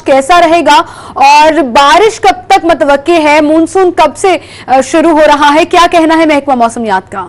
कैसा रहेगा और बारिश कब तक मतवक्के है, मानसून कब से शुरू हो रहा है, क्या कहना है महकमा मौसमियात का?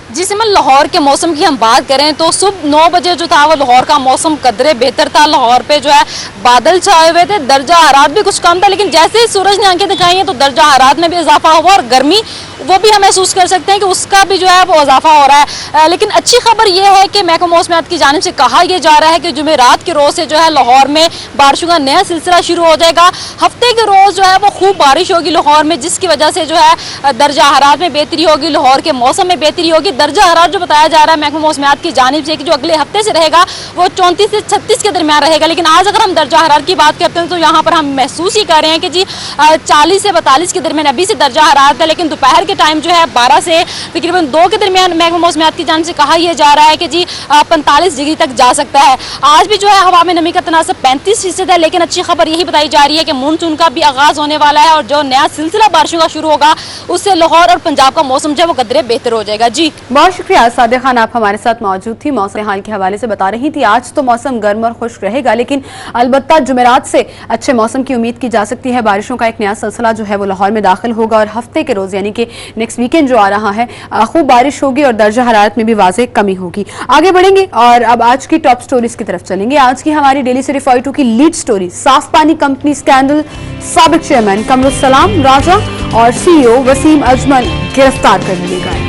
जी सिमन, लाहौर के मौसम की हम बात करें तो सुबह 9 बजे जो था वो लाहौर का मौसम कदरे बेहतर था। लाहौर पे जो है बादल छाए हुए थे, दर्जा हरारत भी कुछ कम था, लेकिन जैसे ही सूरज ने आंखें दिखाई हैं तो दर्जा हरारत में भी इजाफा हुआ और गर्मी वो भी हम महसूस कर सकते हैं कि उसका भी जो है वो इजाफा हो रहा है। लेकिन अच्छी खबर ये है कि महकमा मौसमियात की जानिब से कहा यह जा रहा है कि जुमेरात के रोज़ से जो है लाहौर में बारिशों का नया सिलसिला शुरू हो जाएगा। हफ्ते के रोज़ जो है वो खूब बारिश होगी लाहौर में, जिसकी वजह से जो है दर्जा हरारत में बेहतरी होगी, लाहौर के मौसम में बेहतरी होगी। दर्जा हरारत जो बताया जा रहा है महकमा मौसमियात की जानिब से कि जो अगले हफ्ते से रहेगा वो 34 से 36 के दरमियान रहेगा। लेकिन आज अगर हम दर्जा हरारत की बात करते हैं तो यहाँ पर हम महसूस ही कर रहे हैं कि जी 40 से 42 के दरमियान अभी से दर्जा हरारत है, लेकिन दोपहर के टाइम जो है 12 से तकरीबन 2 के दरमियान महकमा मौसमियात की जानिब से कहा यह जा रहा है कि जी 45 डिग्री तक जा सकता है। आज भी जो है हवा में नमी का तनासब 35% है, लेकिन अच्छी खबर यही बताई जा रही है कि मानसून का भी आगाज होने वाला है और जो नया सिलसिला बारिशों का शुरू होगा उससे लाहौर और पंजाब का मौसम जो है वो कदरे बेहतर हो जाएगा। जी बहुत शुक्रिया सादिया खान, आप हमारे साथ मौजूद थी, मौसम हाल के हवाले से बता रही थी। आज तो मौसम गर्म और खुश्क रहेगा, लेकिन अलबत्ता जुमेरात से अच्छे मौसम की उम्मीद की जा सकती है। बारिशों का एक नया सिलसिला जो है वो लाहौर में दाखिल होगा और हफ्ते के रोज यानी कि नेक्स्ट वीकेंड जो आ रहा है खूब बारिश होगी और दर्जा हरारत में भी वाज़ेह कमी होगी। आगे बढ़ेंगे और अब आज की टॉप स्टोरीज की तरफ चलेंगे। आज की हमारी डेली सिटी 42 की लीड स्टोरी, साफ पानी कंपनी स्कैंडल, साबिक चेयरमैन कमरुसलाम राजा और CEO वसीम अजमल गिरफ्तार कर लिए गए।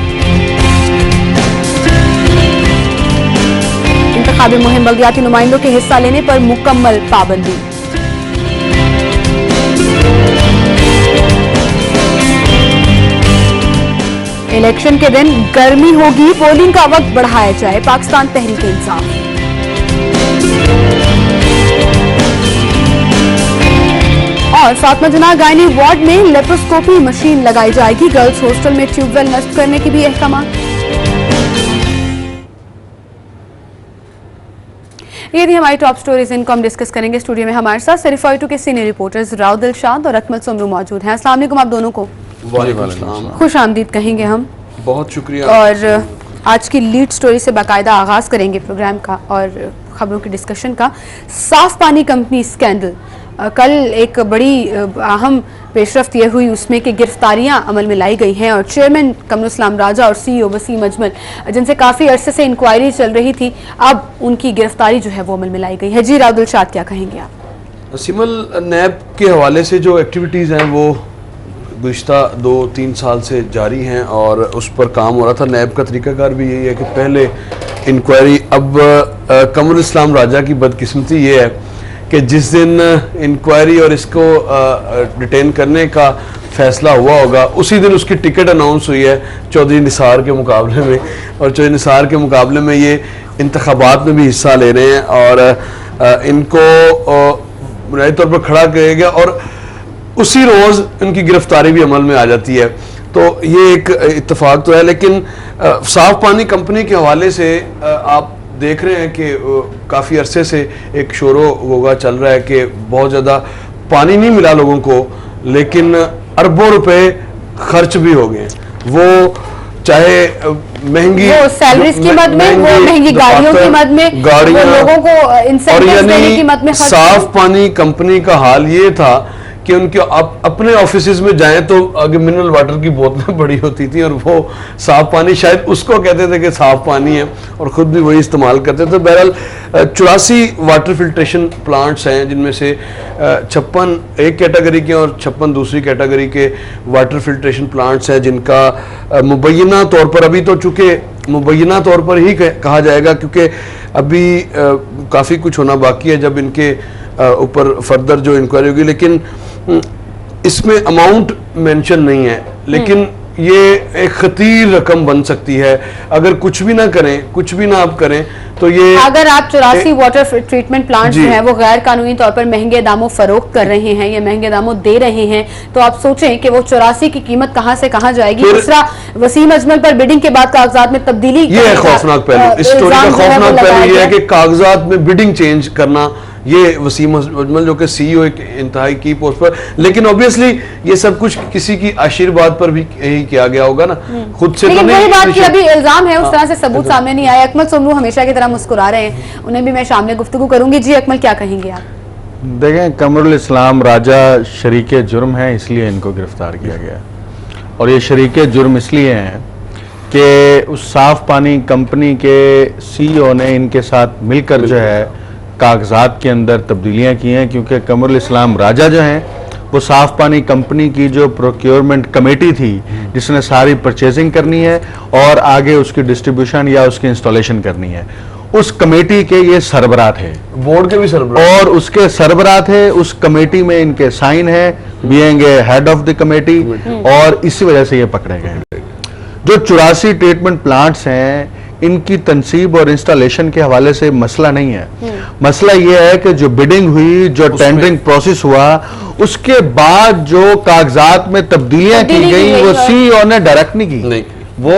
इंतखाबी मुहिम, बल्दियाती नुमाइंदों के हिस्सा लेने पर मुकम्मल पाबंदी। इलेक्शन के दिन गर्मी होगी, पोलिंग का वक्त बढ़ाया जाए, पाकिस्तान तहरीक इंसाफ। और फातिमा जना गायनी वार्ड में लेप्रोस्कोपी मशीन लगाई जाएगी, गर्ल्स हॉस्टल में ट्यूबवेल नष्ट करने के भी अहकाम। ये थी हमारी टॉप स्टोरीज, इनको हम डिस्कस करेंगे। स्टूडियो में हमारे साथ सिटी 42 के सीनियर रिपोर्टर्स राव दिलशाद और अकमल सुमरू मौजूद हैं। अस्सलाम वालेकुम आप दोनों को, खुश आमदीद कहेंगे हम। बहुत शुक्रिया। और आज की लीड स्टोरी से बाकायदा आगाज करेंगे प्रोग्राम का और खबरों की डिस्कशन का। साफ पानी कंपनी स्कैंडल, कल एक बड़ी अहम पेशरफ्त ये हुई उसमें कि गिरफ्तारियां अमल में लाई गई हैं और चेयरमैन कमरुसलाम राजा और CEO वसीम अजमल, जिनसे काफ़ी अरसे से इंक्वायरी चल रही थी, अब उनकी गिरफ्तारी जो है वो अमल में लाई गई है। जी राव दिलशाद, क्या कहेंगे आप? सिमल, नैब के हवाले से जो एक्टिविटीज़ हैं वो गुज़िश्ता 2-3 साल से जारी हैं और उस पर काम हो रहा था। नैब का तरीकाकार भी यही है कि पहले इंक्वायरी, अब कमरुसलाम राजा की बदकिस्मती ये है कि जिस दिन इंक्वायरी और इसको डिटेन करने का फैसला हुआ होगा उसी दिन उसकी टिकट अनाउंस हुई है चौधरी निसार के मुकाबले में, और चौधरी निसार के मुकाबले में ये इंतखाबात में भी हिस्सा ले रहे हैं और इनको बुनियादी तौर पर खड़ा किया गया और उसी रोज़ इनकी गिरफ्तारी भी अमल में आ जाती है। तो ये एक इत्तेफाक तो है, लेकिन साफ पानी कंपनी के हवाले से आप देख रहे हैं कि काफ़ी अरसे से एक शोरो गोगा चल रहा है कि बहुत ज़्यादा पानी नहीं मिला लोगों को, लेकिन अरबों रुपए खर्च भी हो गए। वो चाहे महंगी सैलरीज की मद में, वो महंगी गाड़ियों की मद में, गाड़ियों लोगों को इंसेंटिव्स देने की मद में। साफ पानी कंपनी का हाल ये था कि उनके अपने ऑफिसेज में जाएं तो आगे मिनरल वाटर की बोतलें बड़ी होती थी और वो साफ पानी शायद उसको कहते थे कि साफ पानी है और ख़ुद भी वही इस्तेमाल करते थे। बहरहाल 84 वाटर फिल्ट्रेशन प्लांट्स हैं, जिनमें से 56 एक कैटेगरी के और 56 दूसरी कैटेगरी के वाटर फिल्ट्रेशन प्लांट्स हैं, जिनका मुबैना तौर पर अभी तो चूँकि मुबैना तौर पर ही कहा जाएगा क्योंकि अभी काफ़ी कुछ होना बाकी है जब इनके ऊपर फर्दर जो इंक्वायरी होगी, लेकिन इसमें अमाउंट मेंशन नहीं है, लेकिन ये एक खतीर रकम बन सकती है अगर कुछ भी ना करें, कुछ भी ना आप करें तो ये। अगर आप 84 वाटर ट्रीटमेंट प्लांट जो है वो गैर कानूनी तौर पर महंगे दामों फरोख्त कर रहे हैं या महंगे दामों दे रहे हैं, तो आप सोचें कि वो 84 की कीमत कहां से कहां जाएगी। दूसरा, वसीम अजमल पर बिडिंग के बाद कागजात में तब्दीली, ये है खौफनाक पहलू। इस स्टोरी का खौफनाक पहलू ये है कि कागजात में बिडिंग चेंज करना ये वसीम अजमल जो कि सीईओ एक इंतहाई की पोस्ट पर, लेकिन ऑब्वियसली ये सब कुछ किसी की आशीर्वाद पर भी यही किया गया होगा ना, खुद से तो लेकिन वही बात कि नहीं। अभी इल्जाम है, उस तरह से सबूत सामने नहीं आया। अकमल सोमरू हमेशा की तरह मुस्कुरा रहे हैं, उन्हें भी मैं शाम में गुफ्तगू करूंगी। जी अकमल, क्या कहेंगे आप? देखें, कमरुल इस्लाम राजा शरीके जुर्म है, इसलिए इनको गिरफ्तार किया गया, और ये शरीके जुर्म इसलिए हैं कि उस साफ पानी कंपनी के सीईओ ने इनके साथ मिलकर जो है कागजात के अंदर तब्दीलियां की हैं, क्योंकि कमरुल इस्लाम राजा जो हैं वो साफ पानी कंपनी की जो प्रोक्योरमेंट कमेटी थी जिसने सारी परचेजिंग करनी है और आगे उसकी डिस्ट्रीब्यूशन या उसकी इंस्टॉलेशन करनी है, उस कमेटी के ये सरबराह थे, बोर्ड के भी सरबराह, और उसके सरबराह थे। उस कमेटी में इनके साइन है, being head of the committee, और इसी वजह से ये पकड़े गए। जो 84 ट्रीटमेंट प्लांट्स हैं, इनकी तनसीब और इंस्टॉलेशन के हवाले से मसला नहीं है। मसला यह है कि जो बिडिंग हुई, जो टेंडरिंग प्रोसेस हुआ, उसके बाद जो कागजात में तब्दीलियां की गई वो सीईओ ने डायरेक्ट नहीं की, वो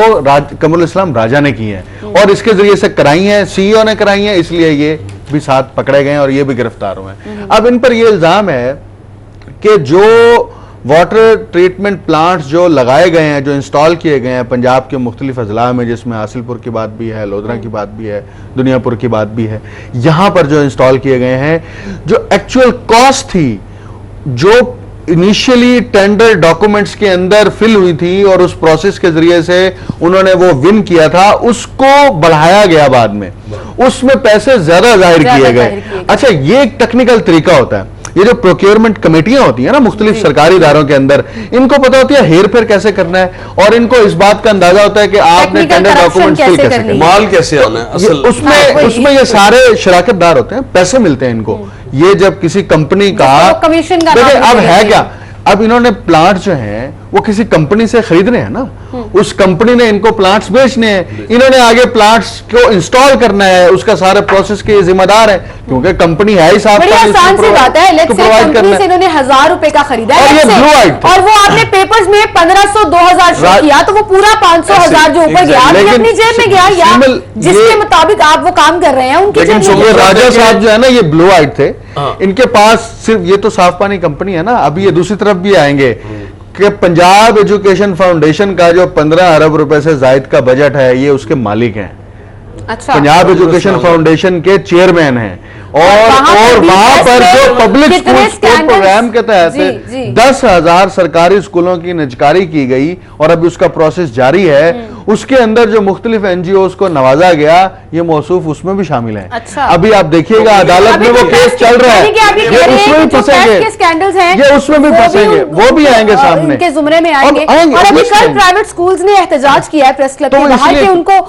कमरुल इस्लाम राजा ने की है, और इसके जरिए से कराई हैं, सीईओ ने कराई हैं, इसलिए ये भी साथ पकड़े गए और ये भी गिरफ्तार हुए हैं। अब इन पर ये इल्जाम है कि जो वाटर ट्रीटमेंट प्लांट्स जो लगाए गए हैं, जो इंस्टॉल किए गए हैं पंजाब के मुख्तलिफ अजला में, जिसमें हासिलपुर की बात भी है, लोधरा की बात भी है, दुनियापुर की बात भी है, यहाँ पर जो इंस्टॉल किए गए हैं, जो एक्चुअल कॉस्ट थी, जो इनिशियली टेंडर डॉक्यूमेंट्स के अंदर फिल हुई थी और उस प्रोसेस के जरिए से उन्होंने वो विन किया था, उसको बढ़ाया गया बाद में, उसमें पैसे ज्यादा जाहिर किए गए। अच्छा, ये एक टेक्निकल तरीका होता है। ये जो प्रोक्योरमेंट कमेटियां होती है ना मुख्तलिफ सरकारी इदारों के अंदर, इनको पता होती है हेर फेर कैसे करना है, और इनको इस बात का अंदाजा होता है कि आपने टेंडर डॉक्यूमेंट फिल कैसे करना है, माल कैसे आना है, असल उसमें ये सारे शराकतदार होते हैं, पैसे मिलते हैं इनको। ये जब किसी कंपनी का कमीशन का देखिए, अब है क्या, अब इन्होंने प्लांट जो हैं वो किसी कंपनी से खरीदने हैं ना, उस कंपनी ने इनको प्लांट्स बेचने हैं, इन्होंने आगे प्लांट्स को इंस्टॉल करना है, उसका सारे प्रोसेस के जिम्मेदार है, क्योंकि कंपनी है ही साफ। बड़ी आसान सी बात है, लेट्स से कंपनी से इन्होंने 1000 रुपए का खरीदा है, और ये ब्लू आइट, और वो आपने पेपर्स में 1500 2000 शो किया, तो वो पूरा 500 1000 जो ऊपर गया वो अपनी जेब में गया, या जिसके मुताबिक आप वो काम कर रहे हैं उनकी जेब में। राजा साहब जो है ना, ये ब्लू आइट थे, इनके पास सिर्फ ये तो साफ पानी कंपनी है ना, अभी ये दूसरी तरफ भी आएंगे कि पंजाब एजुकेशन फाउंडेशन का जो 15 अरब रुपए से जायद का बजट है, ये उसके मालिक हैं। अच्छा, पंजाब एजुकेशन फाउंडेशन के चेयरमैन हैं, और वहां पर जो पब्लिक स्कूल प्रोग्राम के तहत 10,000 सरकारी स्कूलों की निजकारी की गई, और अभी उसका प्रोसेस जारी है, उसके अंदर जो मुख्तलिफ एनजीओ को नवाजा गया, ये मौसूफ उसमें भी शामिल है। अच्छा, अभी आप देखिएगा अदालत में वो केस चल रहा है, ये उसमें भी फंसेंगे, ये उसमें भी फंसेंगे, वो भी आएंगे सामने, उनके जुमरे में आएंगे। और अभी कल प्राइवेट स्कूल्स ने एहतजाज किया है प्रेस क्लब के बाहर कि उनको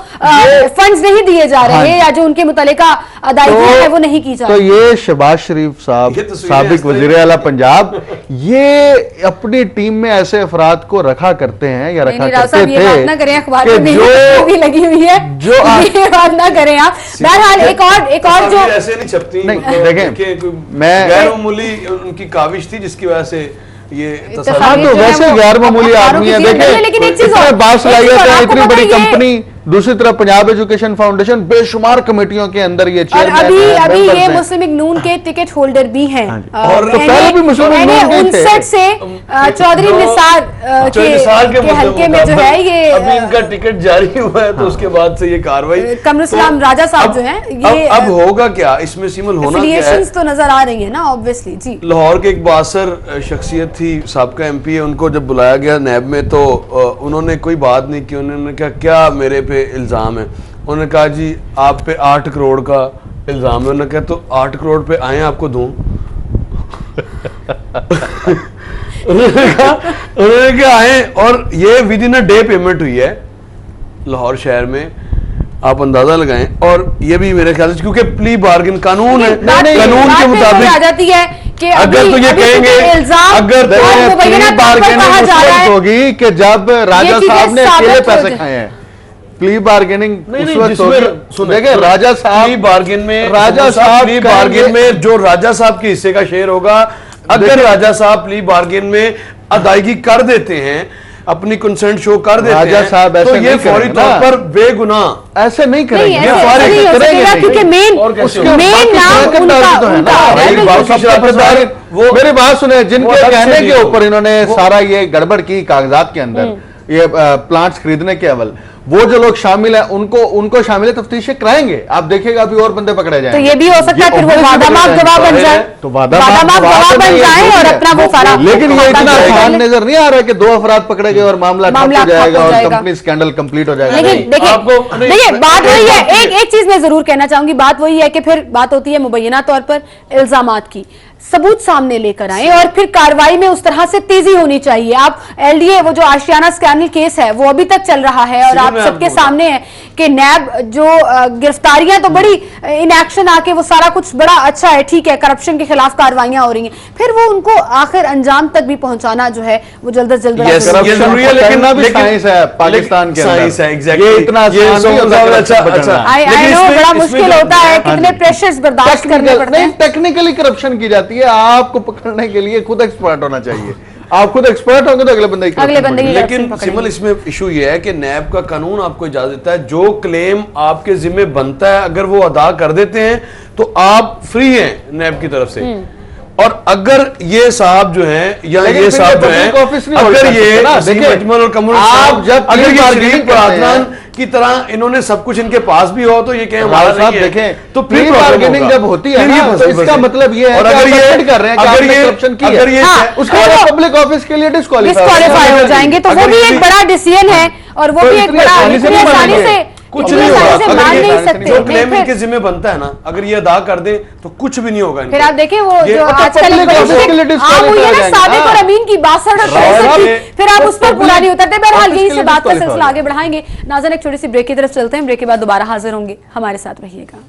फंड्स नहीं दिए जा रहे हैं, या जो उनके मुतल्लिका अदायगी है वो नहीं की जा रही। तो ये शहबाज शरीफ साहब, साबिक वजीर आला पंजाब, ये अपनी टीम में ऐसे अफराद को रखा करते हैं या रखा करते थे, बात ना करें, अखबार में भी लगी हुई है, जो ये बात ना करें आप। बहरहाल एक और जो ऐसे नहीं छपती, नहीं देखें, मैं गैर मामूली उनकी काविश थी जिसकी वजह से ये तो वैसे गैर मामूली आदमी है। देखें, लेकिन एक चीज इतने बासलाहियत है, इतनी बड़ी कंपनी, दूसरी तरफ पंजाब एजुकेशन फाउंडेशन, बेशुमार कमेटियों के अंदर ये चेयरमैन है, अभी ये मुस्लिम लीग नून के टिकट होल्डर भी हैं, और तो पहले भी मुस्लिम लीग नून के थे। 59 से चौधरी निसार के हल्के में जो है ये अभी इनका टिकट जारी हुआ है, तो उसके बाद से ये कार्रवाई कमरुल इस्लाम राजा साहब जो हैं, ये अब होगा क्या इसमें सिमल होना क्या है? तो नजर आ रही है ना ऑब्वियसली। जी, लाहौर के एक बासर शख्सियत थी, साबका एमपी है, उनको जब बुलाया गया नैब में तो उन्होंने कोई बात नहीं की। उन्होंने कहा क्या मेरे पे इल्ज़ाम है? उन्होंने कहा जी आप पे 8 करोड़ का इल्ज़ाम है। उन्होंने कहा तो 8 करोड़ पे आए आपको दूं? उन्होंने कहा आए, और ये with in a day payment हुई है लाहौर शहर में, आप अंदाजा लगाएं। और ये भी मेरे ख्याल से क्योंकि प्ली बार्गेन कानून है, कानून के मुताबिक आ जाती है कि अगर तो ये कहेंगे, अगर तो प्ली बार्गेनिंग उस वक्त होगी कि जब राजा साहब ने अकेले पैसे खाए हैं। प्ली बार्गेनिंग उस वक्त होगी, देखिए राजा साहब प्ली बार्गेन में जो राजा साहब के हिस्से का शेयर होगा, अगर राजा साहब प्ली बार्गेन में अदायगी कर देते हैं, अपनी कंसेंट शो कर देते राजा हैं साहब ऐसे तो ये नहीं फौरी करेंगे तौर ना। पर बेगुनाह ऐसे नहीं करेंगे, नहीं, ऐसे नहीं हो सकेगा, क्योंकि मेन नाम वो मेरी बात सुने, जिनके अलग से कहने नहीं के हो। ऊपर इन्होंने सारा ये गड़बड़ की कागजात के अंदर, ये प्लांट्स खरीदने के अवल, वो जो लोग शामिल हैं उनको शामिल तफ्तीशें कराएंगे। आप देखिएगा अभी और बंदे पकड़े जाएंगे। तो ये भी हो सकता है फिर वो वादामात गवाह बन जाए, तो वादामात गवाह बन जाए और अपना वो सारा। लेकिन ये इतना आसान नजर नहीं आ रहा है कि 2 अफराद पकड़े गए और मामला ठप हो जाएगा और जाएगा। कंपनी स्कैंडल कंप्लीट हो जाएगा। लेकिन देखिए बात वही है, एक चीज मैं जरूर कहना चाहूंगी, बात वही है कि फिर बात होती है मुबैना तौर पर इल्जामात की, सबूत सामने लेकर आए और फिर कार्रवाई में उस तरह से तेजी होनी चाहिए। आप एलडीए वो जो आशियाना स्कैंडल केस है वो अभी तक चल रहा है और आप सबके सामने है कि नैब जो गिरफ्तारियां तो बड़ी इन एक्शन आके वो सारा कुछ बड़ा अच्छा है, ठीक है, करप्शन के खिलाफ कार्रवाइयां हो रही हैं, फिर वो उनको आखिर अंजाम तक भी पहुंचाना जो है वो जल्द से जल्द जरूरी है। लेकिन भी साइंस है पाकिस्तान के साइंस है, ये इतना बड़ा मुश्किल होता है, कितने प्रेशर्स बर्दाश्त करने पड़ते हैं। टेक्निकली करप्शन की जाती है, आपको पकड़ने के लिए खुद एक्सपर्ट होना चाहिए। आप खुद एक्सपर्ट होंगे तो अगले बंदे की लेकिन सिमल इसमें इशू ये है कि नैब का कानून आपको इजाजत देता है, जो क्लेम आपके जिम्मे बनता है अगर वो अदा कर देते हैं तो आप फ्री हैं नैब की तरफ से। और अगर ये साहब जो हैं या ये साहब जो हैं, अगर ये अजमल और कमरुल आप जब अगर ये शरीफ प्रार्थना की तरह इन्होंने सब कुछ इनके पास भी हो तो ये कहें हमारा नहीं है, देखें तो प्री बार्गेनिंग जब होती है ना तो इसका मतलब ये है और अगर ये कर रहे हैं कि आपने करप्शन किया, अगर ये उसके बाद पब्लिक ऑफिस के लिए डिस्क्वालीफाई हो जाएंगे, तो वो भी एक बड़ा डिसीजन है और वो भी एक बड़ा इतनी आसानी से कुछ नहीं होगा। मान नहीं सकते जो क्लेम इनके जिम्मे बनता है ना, अगर ये अदा कर दे तो कुछ भी नहीं होगा। फिर आप देखें वो जो आजकल हुई है ना सादिक और अमीन की 62 फिर आप उस पर पूरा नहीं उतरते। बहरहाल यही से बात का सिलसिला आगे बढ़ाएंगे। नाज़रीन एक छोटी सी ब्रेक की तरफ चलते हैं, ब्रेक के बाद दोबारा हाजिर होंगे, हमारे साथ रहिएगा।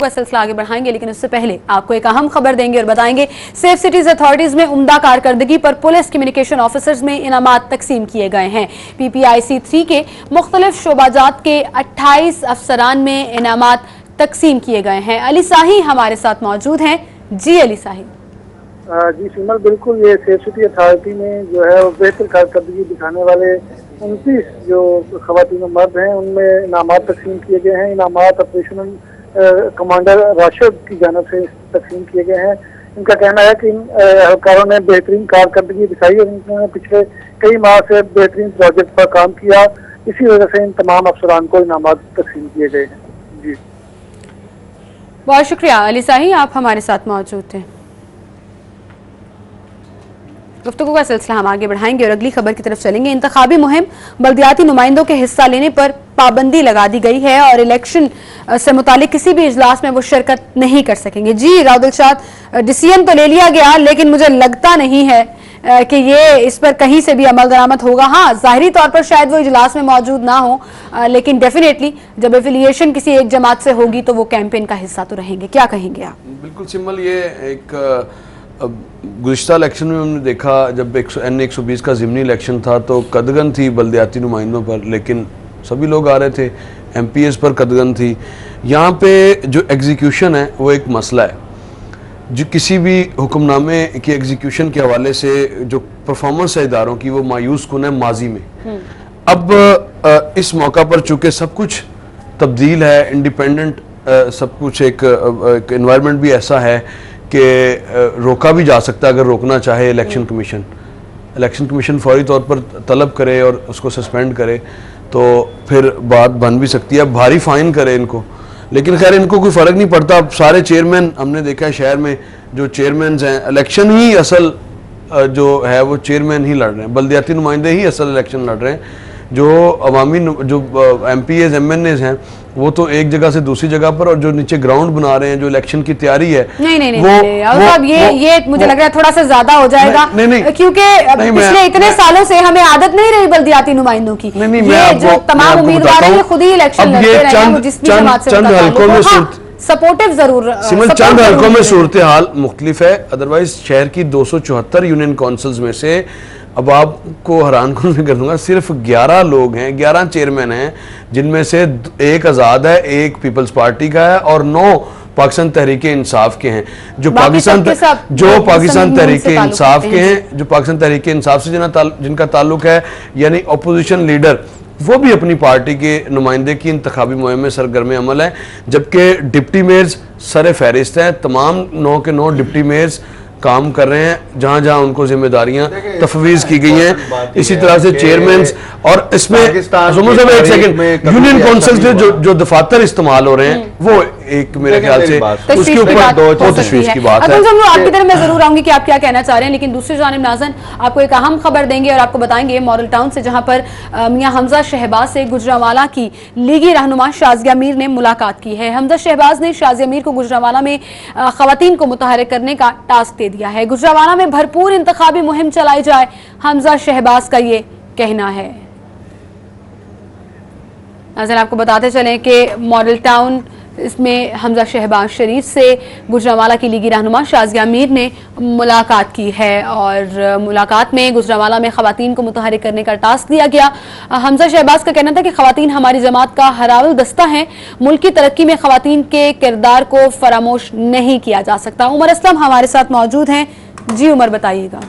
सिलसिला आगे बढ़ाएंगे लेकिन उससे पहले आपको एक अहम खबर देंगे और बताएंगे सेफ सिटीज अथॉरिटीज में उम्दा कारकर्दगी पर पुलिस कम्युनिकेशन ऑफिसर्स में इनामात तकसीम किए गए हैं। PPIC 3 के मुख्तलिफ शोबाजात के 28 अफसरान में इनामात तकसीम किए गए हैं। अली साही हमारे साथ मौजूद हैं। जी अली साही। जी सिमल, बिल्कुल, ये सेफ सिटी अथॉरिटी में जो है बेहतर कारकर्दगी दिखाने वाले 29 जो खवातीन मर्द हैं उनमें इनामात तकसीम किए गए हैं। इनामात ऑपरेशनल कमांडर राशिद की जानिब से तकसीम किए गए हैं। इनका कहना है कि इन एहलकारों ने बेहतरीन कारकर्दगी दिखाई और इन्होंने पिछले कई माह से बेहतरीन प्रोजेक्ट पर काम किया, इसी वजह से इन तमाम अफसरान को इनामात तकसीम किए गए हैं। जी बहुत शुक्रिया अली साही, आप हमारे साथ मौजूद थे। गुफ्तगू का सिलसिला हम आगे बढ़ाएंगे और अगली खबर की तरफ चलेंगे। इंतखाबी मुहिम बल्दियाती नुमाइंदों के हिस्सा लेने पर पाबंदी लगा दी गई है और इलेक्शन से मुतालिक किसी भी इजलास में वो शिरकत नहीं कर सकेंगे। जी राव दिलशाद, डिसीजन तो ले लिया गया लेकिन मुझे लगता नहीं है कि ये इस पर कहीं से भी अमल दरामद होगा। हाँ, जाहिरी तौर पर शायद वो इजलास में मौजूद ना हो, लेकिन डेफिनेटली जब एफिलिएशन किसी एक जमात से होगी तो वो कैंपेन का हिस्सा तो रहेंगे। क्या कहेंगे आप? बिल्कुल सिमल, ये एक गुज़िश्ता इलेक्शन में हमने देखा जब N120 का ज़िमनी इलेक्शन था तो कदगन थी बल्दियाती नुमाइंदों पर, लेकिन सभी लोग आ रहे थे, MPs पर कदगन थी। यहाँ पे जो एग्जीक्यूशन है वो एक मसला है, जो किसी भी हुक्मनामे की एग्जीक्यूशन के हवाले से जो परफॉर्मेंस है इदारों की वो मायूस कुन है माजी में। अब इस मौका पर चूँकि सब कुछ तब्दील है, इंडिपेंडेंट सब कुछ, एक इन्वायरमेंट भी ऐसा है कि रोका भी जा सकता है अगर रोकना चाहे इलेक्शन कमीशन फौरी तौर पर तलब करे और उसको सस्पेंड करे तो फिर बात बन भी सकती है, भारी फाइन करे इनको। लेकिन खैर इनको कोई फ़र्क नहीं पड़ता। अब सारे चेयरमैन हमने देखा है शहर में जो चेयरमैन हैं, इलेक्शन ही असल जो है वो चेयरमैन ही लड़ रहे हैं, बल्दियाती नुमाइंदे ही असल इलेक्शन लड़ रहे हैं। जो अवामी जो MPs MNAs हैं वो तो एक जगह से दूसरी जगह पर, और जो नीचे ग्राउंड बना रहे हैं, जो इलेक्शन की तैयारी है नहीं ये मुझे लग रहा है थोड़ा सा ज्यादा हो जाएगा, क्योंकि पिछले इतने सालों से हमें आदत नहीं रही बल्दियाती नुमाइंदों की। ये जो तमाम उम्मीदवार हैं ये खुद ही इलेक्शन लड़ते रहे हैं, जिस भी जमात से चंद हल्कों में सपोर्टिव जरूर सिमल चंद हल्कों में सूरत हाल मुख्तलिफ है। अदरवाइज शहर की 274 यूनियन काउंसिल्स में से अब आपको हैरान कर दूंगा, सिर्फ 11 लोग हैं, 11 चेयरमैन हैं, जिनमें से एक आज़ाद है, एक पीपल्स पार्टी का है और 9 पाकिस्तान तहरीक इंसाफ के हैं, जो बाकी पाकिस्तान सबके सब जो मुस्लिम पाकिस्तान लीग से तहरीक ताल्लुक इंसाफ रखते के हैं। हैं, जो पाकिस्तान तहरीक इंसाफ से जिनका ताल्लुक है, यानी अपोजिशन लीडर, वो भी अपनी पार्टी के नुमाइंदे की इंतखाबी मुहिम में सरगर्म अमल है, जबकि डिप्टी मेयर्स सर फहरिस्त हैं। तमाम 9 के 9 डिप्टी मेयर्स काम कर रहे हैं जहां जहां उनको जिम्मेदारियां तफवीज की गई हैं। इसी तरह से चेयरमैन और इसमें एक सेकंड यूनियन काउंसिल के जो दफातर इस्तेमाल हो रहे हैं वो एक मेरे ख्याल से उसके ऊपर दो तशवीश की बात है। आपकी तरफ मैं जरूर आऊंगी कि आप क्या कहना चाह रहे हैं, लेकिन दूसरी जानिब नाज़न आपको एक अहम खबर देंगे और आपको बताएंगे मॉडल टाउन से, जहां पर मियां हमजा शहबाज से गुजरांवाला की लीगी रहनुमा शाजिया मीर ने मुलाकात की है। हमजा शहबाज ने शाजिया मीर को गुजरांवाला में खवातीन को मुतहरिक करने का टास्क दे दिया है। गुजरांवाला में भरपूर इंतखाबी मुहिम चलाई जाए, हमजा शहबाज का ये कहना है। नाज़रीन आपको बताते चलें कि मॉडल टाउन इसमें हमजा शहबाज शरीफ से गुजरांवाला की लीगी रहनुमा शाजिया मीर ने मुलाकात की है और मुलाकात में गुजरांवाला में खवातीन को मुतहरिक करने का टास्क दिया गया। हमजा शहबाज का कहना था कि खवातीन हमारी जमात का हरावल दस्ता है, मुल्क की तरक्की में खवातीन के किरदार को फरामोश नहीं किया जा सकता। उमर असलम हमारे साथ मौजूद हैं। जी उमर, बताइएगा।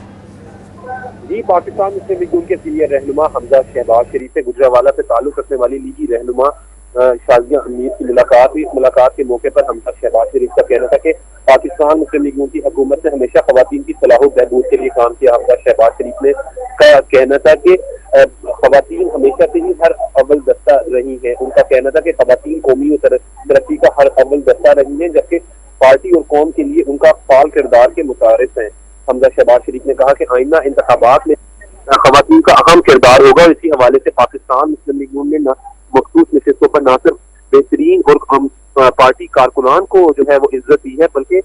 जी, पाकिस्तान मुस्लिम लीग के सीनियर रहनुमा हमजा शहबाज शरीफ से गुजरांवाला से ताल्लुक रखने वाली लीगी रहनुमा शाजिया मीर की मुलाकात हुई। इस मुलाकात के मौके पर हमजा शहबाज शरीफ का कहना था कि पाकिस्तान मुस्लिम लीग की हुकूमत ने हमेशा खवातीन की सलाह बहबूद के लिए काम किया। हमजा शहबाज शरीफ ने का कहना था कि खवातीन हमेशा से ही हर अव्वल दस्ता रही है। उनका कहना था कि खवातीन कौमी और तरक्की का हर अव्वल दस्ता रही है, जबकि पार्टी और कौम के लिए उनका फाल किरदार के मुतारिफ है। हमजा शहबाज शरीफ ने कहा कि आइंदा इंतखाबात में खवातीन का अहम किरदार होगा। इसी हवाले से पाकिस्तान मुस्लिम लीग ने मखसूस नशिस्तों पर न सिर्फ बेहतरीन और पार्टी कारकुनान को जो है वो इज्जत दी है, बल्कि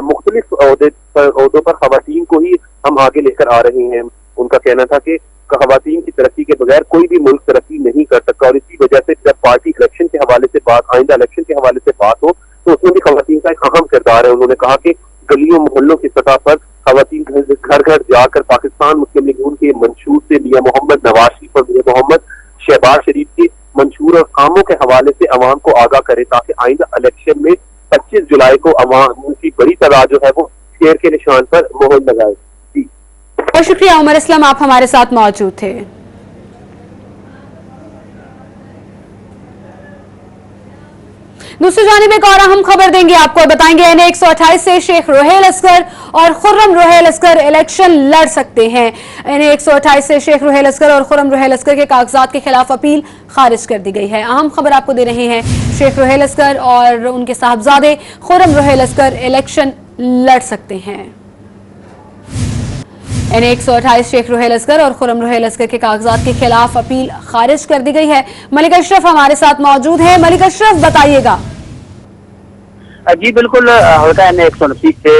मुख्तलिफ ओहदों पर खवातीन को ही हम आगे लेकर आ रहे हैं। उनका कहना था कि खवातीन की तरक्की के बगैर कोई भी मुल्क तरक्की नहीं कर सकता और इसी वजह से जब पार्टी इलेक्शन के हवाले से आइंदा इलेक्शन के हवाले से बात हो तो उसमें भी खवातीन का एक अहम किरदार है। उन्होंने कहा कि गलियों मोहल्लों की सतह पर खवातीन घर घर जाकर पाकिस्तान मुस्लिम लीग के मंशूर से मियां मोहम्मद नवाज शरीफ और मियां मोहम्मद शहबाज शरीफ के मंशूर और कामों के हवाले से अवाम को आगाह करे, ताकि आइंदा इलेक्शन में 25 जुलाई को अवाम की बड़ी तादाद जो है वो शेर के निशान पर मोहर लगाए। बहुत शुक्रिया उमर असलम, आप हमारे साथ मौजूद थे। दूसरी जानिब एक और अहम खबर देंगे आपको, बताएंगे NA 128 से शेख रोहेल असगर और खुर्रम रोहेल असगर इलेक्शन लड़ सकते हैं। NA 128 से शेख रोहेल असगर और खुर्रम रोहेल असगर के कागजात के खिलाफ अपील खारिज कर दी गई है। अहम खबर आपको दे रहे हैं, शेख रोहेल असगर और उनके साहबजादे खुर्रम रोहेल असगर इलेक्शन लड़ सकते हैं। NA 128 शेख रोहेल असगर और खुर्रम रोहेल असगर के कागजात के खिलाफ अपील खारिज कर दी गई है। मलिक अशरफ हमारे साथ मौजूद है। मलिक अशरफ, बताइएगा। जी बिल्कुल, हल्का NA 129 से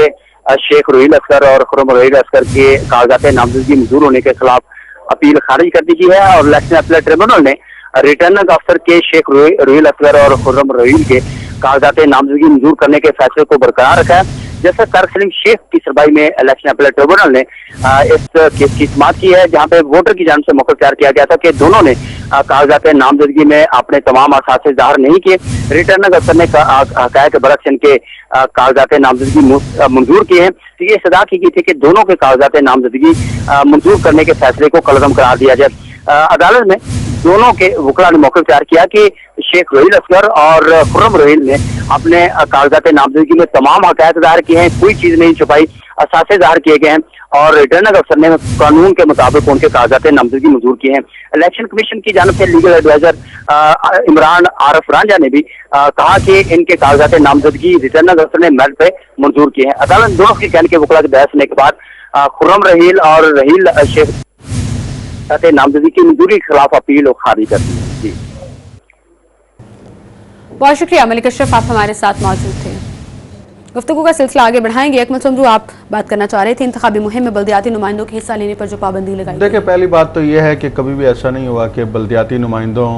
शेख रोहेल असगर और खुर्रम रोहेल असगर के कागजात नामजदगी मंजूर होने के खिलाफ अपील खारिज कर दी गई है और इलेक्शन अपील ट्रिब्यूनल ने रिटर्निंग अफसर के शेख रोहेल असगर और खुर्रम रोहेल के कागजात नामजदगी मंजूर करने के फैसले को बरकरार रखा है। जैसे तारिक सलीम शेख की सरबराही में इलेक्शन अपील ट्रिब्यूनल ने इस केस की समाअत की है, जहां पे वोटर की जानिब से मौका तैयार किया गया था कि दोनों ने कागजात नामजदगी में अपने तमाम असासे जाहिर नहीं किए। रिटर्निंग अफसर ने कहा कि बरक्स इनके कागजात नामजदगी मंजूर किए हैं। तो ये सदा की गई थी कि दोनों के कागजात नामजदगी मंजूर करने के फैसले को कलअदम करार दिया जाए। अदालत में दोनों के वकला ने मौका तैयार किया कि शेख रोहेल असगर और खुर्रम रोहेल ने अपने कागजात नामजदगी में तमाम हकायत जाहिर किए हैं, कोई चीज नहीं छुपाई, असासे जाहिर किए गए हैं और रिटर्निंग अफसर ने कानून के मुताबिक उनके कागजात नामजदगी मंजूर किए हैं। इलेक्शन कमीशन की जानिब से लीगल एडवाइजर इमरान आरफ रांझा ने भी कहा कि इनके कागजात नामजदगी रिटर्निंग अफसर ने मेरिट पे मंजूर किए हैं। अदालत दोनों के कहने के वकला की बहस होने के बाद खुर्रम रोहेल और रोहेल शेख नामजदगी की मंजूरी के खिलाफ अपील खारिज कर दी। बहुत शुक्रिया मलिक अशरफ, आप हमारे साथ मौजूद थे। गुफ्तगू का सिलसिला आगे बढ़ाएंगे। अकमल समरू, आप बात करना चाह रहे थे इंतखाबी मुहिम में बल्दियाती नुमाइंदों के हिस्सा लेने पर जो पाबंदी लगाई। देखिए, पहली बात तो यह है कि कभी भी ऐसा नहीं हुआ कि बल्दियाती नुमाइंदों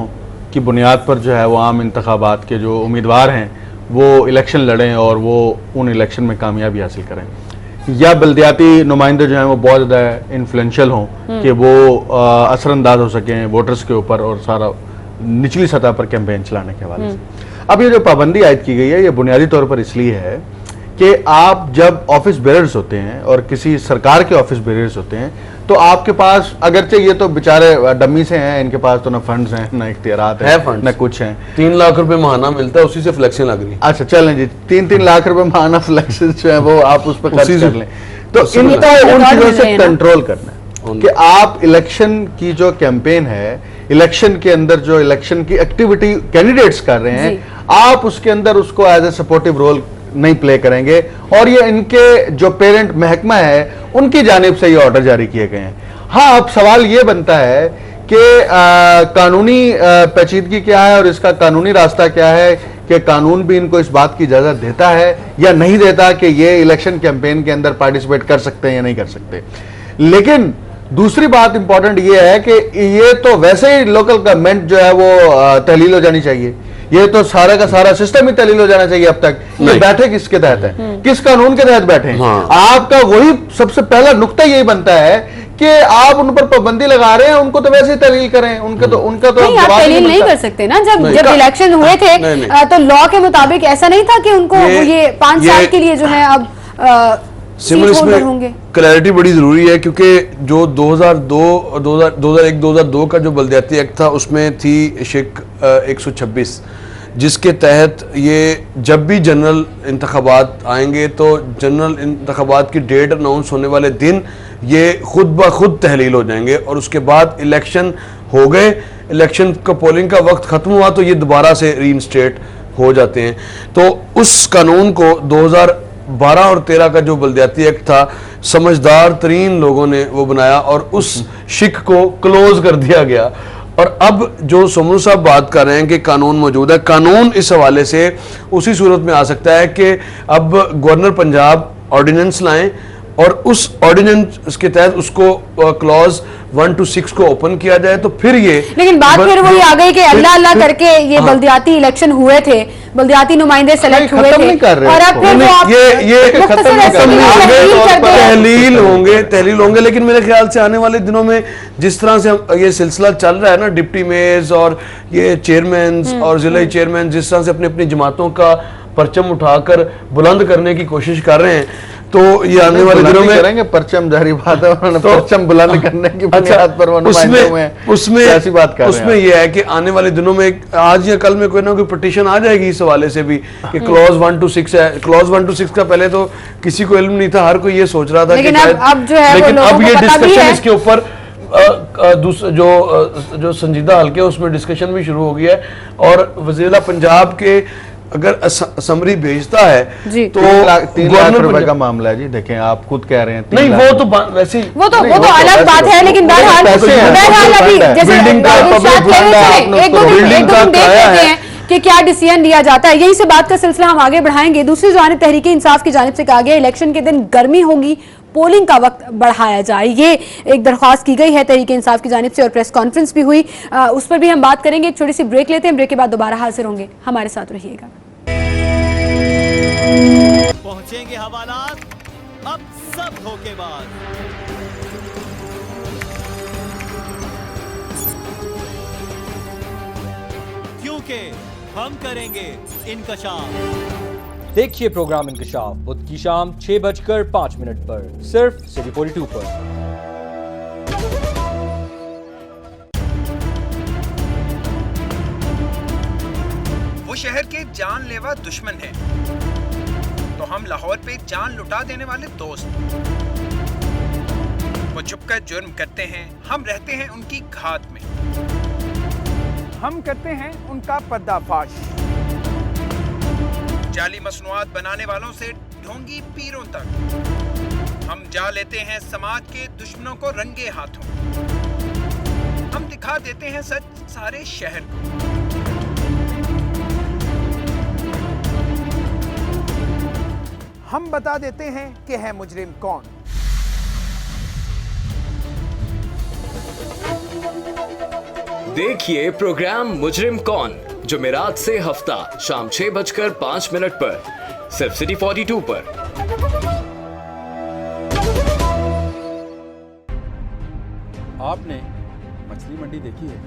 की बुनियाद पर जो है वो आम इंतखाबात के जो उम्मीदवार हैं वो इलेक्शन लड़ें और वो उन इलेक्शन में कामयाबी हासिल करें, या बल्दियाती नुमाइंदे जो हैं वो बहुत ज़्यादा इन्फ्लुएंशियल हों कि वो असरअंदाज हो सकें वोटर्स के ऊपर और सारा निचली सतह पर कैंपेन चलाने के हवाले से। अब ये जो पाबंदी आयद की गई है ये बुनियादी तौर पर इसलिए है कि आप जब ऑफिस बेरर्स होते हैं और किसी सरकार के ऑफिस बेरर्स होते हैं तो आपके पास, अगरचे ये तो बेचारे डम्मी से हैं, इनके पास तो ना फंड्स हैं ना इख्तियारात है फंड्स, ना कुछ हैं। 3 लाख रुपए महाना मिलता है, उसी से फ्लेक्सिंग लग रही है। अच्छा चलें जी, 3-3 लाख रुपए महाना फ्लेक्सेस जो है वो आप उस पर खर्च उसी से- कर लें। तो उसी इनको में- उन चीजों मिल रहे से हैं ना। कंट्रोल करना है कि आप इलेक्शन की जो कैंपेन है, इलेक्शन के अंदर जो इलेक्शन की एक्टिविटी कैंडिडेट्स कर रहे हैं, आप उसके अंदर उसको एज ए सपोर्टिव रोल नहीं प्ले करेंगे। और ये इनके जो पेरेंट महकमा है उनकी जानिब से ये ऑर्डर जारी किए गए हैं। हाँ, अब सवाल ये बनता है कि कानूनी पेचीदगी क्या है और इसका कानूनी रास्ता क्या है, कि कानून भी इनको इस बात की इजाजत देता है या नहीं देता कि ये इलेक्शन कैंपेन के अंदर पार्टिसिपेट कर सकते हैं या नहीं कर सकते। लेकिन दूसरी बात इंपॉर्टेंट ये है कि ये तो वैसे ही लोकल गवर्नमेंट जो है वो तहलील हो जानी चाहिए। ये तो सारा का सारा सिस्टम ही तहलील हो जाना चाहिए। अब तक ये बैठे किसके तहत है, किस कानून के तहत बैठे हैं? हाँ। आपका वही सबसे पहला नुक्ता यही बनता है कि आप उन पर पाबंदी लगा रहे हैं, उनको तो वैसे ही तहलील करें। उनका तो नहीं, आप जवाब तहलील नहीं मिलता। कर सकते ना। जब नहीं। इलेक्शन हुए थे नहीं। तो लॉ के मुताबिक ऐसा नहीं था कि उनको ये 5 साल के लिए जो है अब सिमर, सीट होल्डर इसमें होंगे। क्लैरिटी बड़ी जरूरी है क्योंकि जो 2001-2002 का जो बल्दियाती एक्ट था उसमें थी शिक 126, जिसके तहत ये जब भी जनरल इंतखाबात आएंगे तो जनरल इंतखाबात की डेट अनाउंस होने वाले दिन ये खुद ब खुद तहलील हो जाएंगे और उसके बाद इलेक्शन हो गए, इलेक्शन का पोलिंग का वक्त ख़त्म हुआ तो ये दोबारा से रीइंस्टेट हो जाते हैं। तो उस कानून को 2012 और 13 का जो बल्दियाती एक्ट था, समझदार तरीन लोगों ने वो बनाया और उस शिक को क्लोज कर दिया गया। और अब जो सोमू साहब बात कर रहे हैं कि कानून मौजूद है, कानून इस हवाले से उसी सूरत में आ सकता है कि अब गवर्नर पंजाब ऑर्डिनेंस लाएं और उस ऑर्डिनेंस के तहत उसको क्लॉज 1 to 6 को ओपन किया जाए तो फिर ये। लेकिन बात फिर वही आ गई कि अल्लाह अल्लाह करके ये बल्दियाती इलेक्शन हुए थे, बल्दियाती नुमाइंदे सेलेक्ट हुए खत्म थे नहीं कर रहे और अब फिर वो आप ये मुख्तसर खत्म नहीं ऐसे कर ही रहे। तहलील कर दे। तहलील होंगे लेकिन मेरे ख्याल से आने वाले दिनों में जिस तरह से ये सिलसिला चल रहा है ना, डिप्टी मेयर्स और ये चेयरमैन और जिला चेयरमैन जिस तरह से अपनी अपनी जमातों का परचम उठाकर बुलंद करने की कोशिश कर रहे हैं, तो ये आने वाले दिनों में करेंगे। परचम जारी बात है, उन्होंने तो- परचम बुलंद करने की बुनियाद पर वो नुमाइंदे हुए हैं। उसमें कैसी बात कर रहे हैं उसमें आप? ये है कि आने वाले दिनों में आज या कल में कोई ना कोई पिटीशन आ जाएगी इस हवाले से भी कि क्लॉज 1 to 6 है। क्लॉज 1 to 6 का पहले तो किसी को इल्म नहीं था, हर कोई ये सोच रहा था लेकिन कि अब जो है वो लेकिन लोगों अब को ये पता भी डिस्कशन है। इसके ऊपर जो संजीदा हल्के है उसमें डिस्कशन भी शुरू हो गया है और वज़ीर पंजाब के अगर असम्बली भेजता है जी। तो 3 लाख रुपए पंजाब- का मामला है जी। देखें, आप खुद कह रहे हैं 3 नहीं लाख वो तो वैसे ही वो तो नहीं, वो तो अलग वैसे बात तो- है, लेकिन वो तो बहरहाल पैसे हैं, बहरहाल public अभी fund है। जैसे बिल्डिंग का इरशाद public कह fund है, रहे आपने थे, एक दो उसको दिन बिल्डिंग का देख किराया लेते है। हैं कि क्या डिसीजन लिया जाता है। यहीं से बात का सिलसिला हम आगे बढ़ाएंगे। दूसरी जानिब तहरीक इंसाफ की जानिब से कहा गया इलेक्शन के दिन गर्मी होगी, पोलिंग का वक्त बढ़ाया जाए, ये एक दरख्वास्त की गई है तहरीक इंसाफ की जानिब से और प्रेस कॉन्फ्रेंस भी हुई। उस पर भी हम बात करेंगे। एक छोटी सी ब्रेक लेते हैं, ब्रेक के बाद दोबारा हाजिर होंगे, हमारे साथ रहिएगा। पहुंचेंगे हवालात अब सब धोखेबाज। क्योंकि हम करेंगे इंकशाफ। देखिए प्रोग्राम इंकशाफ बुध की शाम 6:05 पर सिर्फ सिटी 42 पर। वो शहर के जानलेवा दुश्मन हैं, तो हम लाहौर पे जान लुटा देने वाले दोस्त। वो छुपकर जुर्म करते हैं, हम रहते हैं उनकी घात में। हम करते हैं उनका पर्दाफाश। जाली मसनूआत बनाने वालों से ढोंगी पीरों तक हम जा लेते हैं समाज के दुश्मनों को रंगे हाथों। हम दिखा देते हैं सच सारे शहर को। हम बता देते हैं कि है मुजरिम कौन। देखिए प्रोग्राम मुजरिम कौन, जुमेरात से हफ्ता शाम 6:05 पर सिर्फ सिटी 42 पर। आपने मछली मंडी देखी है?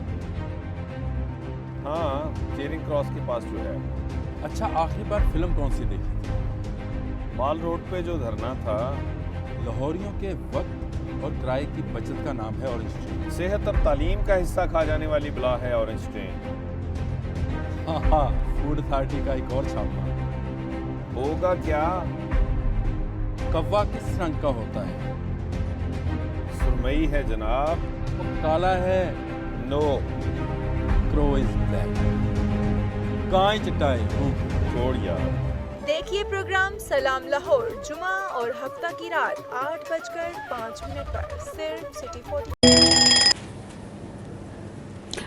हाँ, चेरिंग क्रॉस के पास जो है अच्छा, आखिरी बार फिल्म कौन सी देखी थी? माल रोड पे जो धरना था। लाहौरियों के वक्त और किराए की बचत का नाम है ऑरेंज ट्रेन। सेहत और तालीम का हिस्सा खा जाने वाली बला है ऑरेंज ट्रेन। हाँ, फूड अथॉरिटी का एक और छापा। होगा क्या? कौवा किस रंग का होता है? सुरमई है जनाब। काला है? नो। Crow is black. गाय चटाई। छोड़ यार। देखिए प्रोग्राम सलाम लाहौर जुमा और हफ्ता की रात 8:05 पर सिर्फ सिटी 40।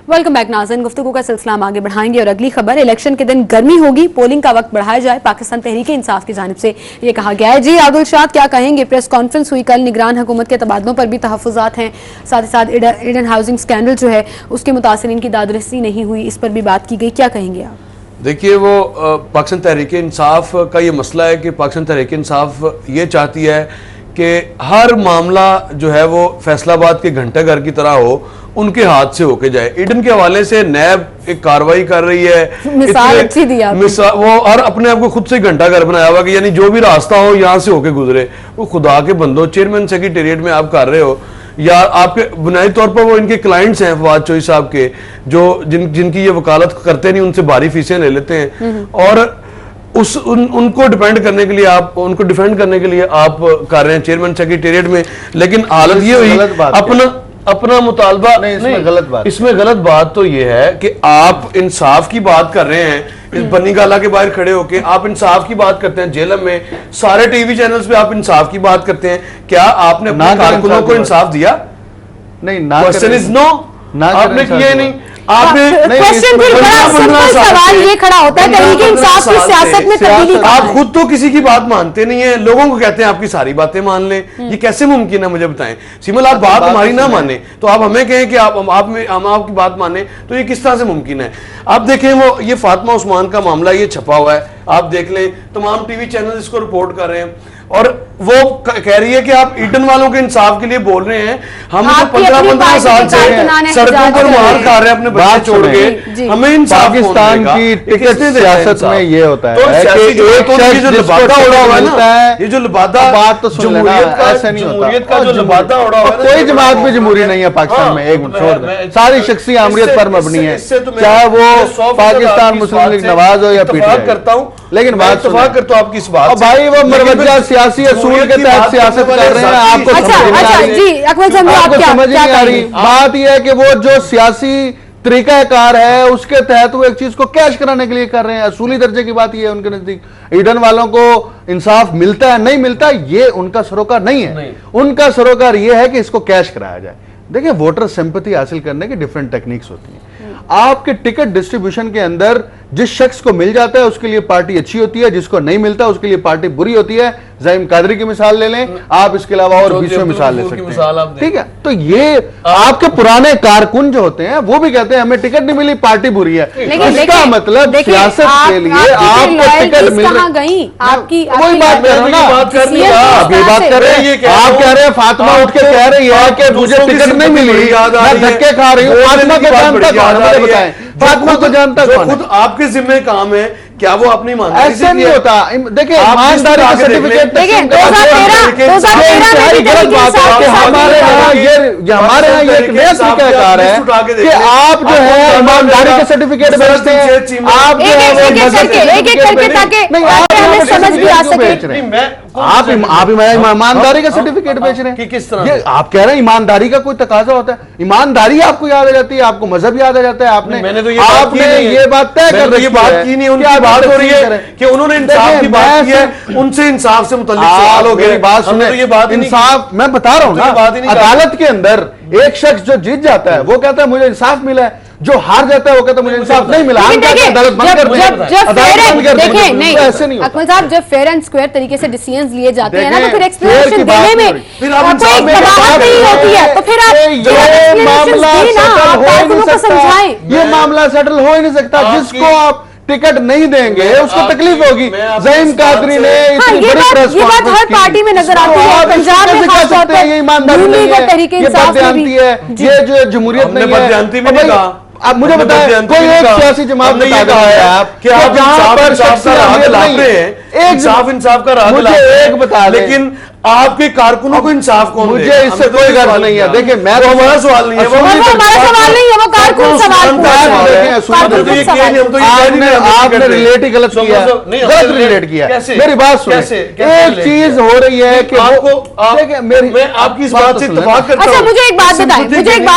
वेलकम बैक नाज़रीन, गुफ्तगू का सिलसिला हम आगे बढ़ाएंगे और अगली खबर, इलेक्शन के दिन गर्मी होगी, पोलिंग का वक्त बढ़ाया जाए, पाकिस्तान तहरीके इंसाफ की जानिब से ये कहा गया है। जी आदिल शाद क्या कहेंगे? प्रेस कॉन्फ्रेंस हुई कल, निगरान हुकूमत के तबादलों पर भी तहफ़्फ़ुज़ात हैं, साथ ही साथ ईडन हाउसिंग स्कैंडल जो है उसके मुतासिरीन की दादरसी नहीं हुई, इस पर भी बात की गई, क्या कहेंगे आप? देखिए, वो पाकिस्तान तहरीक इंसाफ का ये मसला है कि पाकिस्तान तहरीक इंसाफ ये चाहती है कि हर मामला जो है वो फैसलाबाद के घंटाघर की तरह हो, उनके हाथ से होके जाए। ईडन के हवाले से नैब एक कार्रवाई कर रही है, मिसाल अच्छी दी आपने। वो और अपने आप को खुद से घंटाघर बनाया हुआ कि यानी जो भी रास्ता हो यहाँ से होके गुजरे। वो खुदा के बंदो, चेयरमैन सेक्रेटेरिएट में आप कर रहे हो या आपके बुनियादी तौर पर वो इनके क्लाइंट्स हैं फवाद चौधरी साहब के, जो जिनकी ये वकालत करते नहीं, उनसे भारी फीसें ले लेते हैं और उनको डिफेंड करने के लिए आप उनको डिफेंड करने के लिए आप कर रहे हैं चेयरमैन सेक्रेटेरिएट में। लेकिन हालत ये हुई, अपना मुतालबा नहीं, इसमें गलत बात तो ये है कि आप इंसाफ की बात कर रहे हैं, इस बनी गाला के बाहर खड़े होके आप इंसाफ की बात करते हैं, जेलम में सारे टीवी चैनल्स पे आप इंसाफ की बात करते हैं। क्या आपने अपने कारकुनों को इंसाफ दिया? नहीं, क्वेश्चन इज नो, आपने किया नहीं। आपने सवाल ये खड़ा होता है तहरीके इंसाफ की सियासत में तब्दीली का। आप खुद तो किसी की बात मानते नहीं है, लोगों को कहते हैं आपकी सारी बातें मान लें, ये कैसे मुमकिन है? मुझे बताएं सिमल, आप बात हमारी ना माने तो आप हमें कहें कि हम आपकी बात माने, तो ये किस तरह से मुमकिन है? आप देखें, वो ये फातिमा उस्मान का मामला ये छपा हुआ है, आप देख लें, तमाम टीवी चैनल इसको रिपोर्ट कर रहे हैं और वो कह रही है कि आप ईडन वालों के इंसाफ के लिए बोल रहे हैं। हम तो 15-15 साल से सड़कों पर मार खा रहे हैं अपने बच्चे छोड़ के, हमें इंसाफ पाकिस्तान की टिकट सियासत में ये होता है कि एक शख्स जो लबादा उड़ा हुआ है, ये जो लबादा बात तो सुन लेना, ऐसा नहीं होता। जमहूरियत का जो लबादा उड़ा हुआ है, कोई जमात भी जमहूरी नहीं है पाकिस्तान में, एक मिनट छोड़ दे, सारी शख्सी आमरीत पर मबनी है, चाहे वो पाकिस्तान मुस्लिम लीग नवाज हो या पीटीआई करता हूँ। लेकिन बात करता हूँ आपकी इस बात, भाई वो मरवजा सियासी असूल के तहत सियासत कर रहे हैं, आपको समझ नहीं आ रही। बात यह है कि वो जो सियासी तरीकाकार है उसके तहत वो एक चीज को कैश कराने के लिए कर रहे हैं। असूली दर्जे की बात यह है उनके नजदीक, ईडन वालों को इंसाफ मिलता है नहीं मिलता ये उनका सरोकार नहीं है, उनका सरोकार यह है कि इसको कैश कराया जाए। देखिए, वोटर सिंपैथी हासिल करने की डिफरेंट टेक्निक्स होती हैं। आपके टिकट डिस्ट्रीब्यूशन के अंदर जिस शख्स को मिल जाता है उसके लिए पार्टी अच्छी होती है, जिसको नहीं मिलता उसके लिए पार्टी बुरी होती है। ज़हीम कादरी की मिसाल ले लें आप, इसके अलावा और 20 मिसाल ले सकते हैं, ठीक है? तो ये आपके पुराने कारकुन जो होते हैं वो भी कहते हैं हमें टिकट नहीं मिली, पार्टी बुरी है। इसका मतलब सियासत के लिए आपको टिकट मिल रही, वही बात कर रहे हो ना, आप ये बात कर रहे हैं, आप कह रहे हैं फातिमा उठ के कह रही है कि मुझे टिकट नहीं मिली, मैं धक्के खा रही हूँ। फातिमा को जानता कौन है, मुझे बताएं, फातिमा को जानता कौन है? खुद आपके जिम्मे काम है, क्या वो अपनी ईमानदारी ऐसे नहीं होता। देखिए, ईमानदारी का सर्टिफिकेट देखिए 2013 गलत बात है कि हमारे यहाँ ये एक नया तरीकाकार है कि आप जो है ईमानदारी के सर्टिफिकेट बेचते हैं, आप जो है एक करके ताकि नहीं आप समझ भी आ सके, आप ईमानदारी का सर्टिफिकेट बेच रहे हैं। किस तरह? आप कह रहे हैं ईमानदारी का कोई तकाजा होता है, ईमानदारी आपको याद आ जाती है, आपको मजहब याद आ जाता है। आपने ये बात तय कर रही, बात की नहीं, उनकी बात हो रही है कि उन्होंने इंसाफ की बात की है, उनसे इंसाफ से मुताल्लिक सवाल हो गए। बात सुने, ये बात इंसाफ मैं बता रहा हूं ना, अदालत के अंदर एक शख्स जो जीत जाता है वो कहता है मुझे इंसाफ मिला है, जो हार जाता है वो कहता है मुझे इंसाफ नहीं मिला। अदालत बंद कर देखें, नहीं ऐसे नहीं, अकमल साहब जब फेयर एंड स्क्वायर तरीके से डिसीजंस लिए जाते हैं ना तो फिर एक्सप्लेनेशन देने में कोई कबाहत नहीं होती है, तो फिर आप मामला समझाएं। ये मामला सेटल हो ही नहीं सकता, जिसको आप टिकट नहीं देंगे उसको तकलीफ होगी। ज़हीम कादरी ने इतनी बड़ी प्रेस कॉन्फ्रेंस हर पार्टी में नजर आती है, पंजाब में खास तौर पे ये ईमानदारी नहीं है, तरीके इंसाफ में भी है, ये जो जमहूरियत नहीं है। आप मुझे बताएं, कोई एक सियासी जमात ने ये कहा है आप कि आप जहां पर इंसाफ का राह दिलाते हैं, इंसाफ का राह दिलाते हैं, एक बता दें, लेकिन आपके कारकुनों को इंसाफ कौन देगा? मुझे इससे कोई गर्ज नहीं है। देखिए, मैं वो हमारा सवाल नहीं है, वो हमारा सवाल नहीं है, वो कारकुन आपने रिलेट ही गलत किया, गलत रिलेट किया। मेरी बात सुनिए, एक चीज हो रही है कि मैं आपकी इस बात से इत्तेफाक करता हूं। अच्छा, मुझे एक बात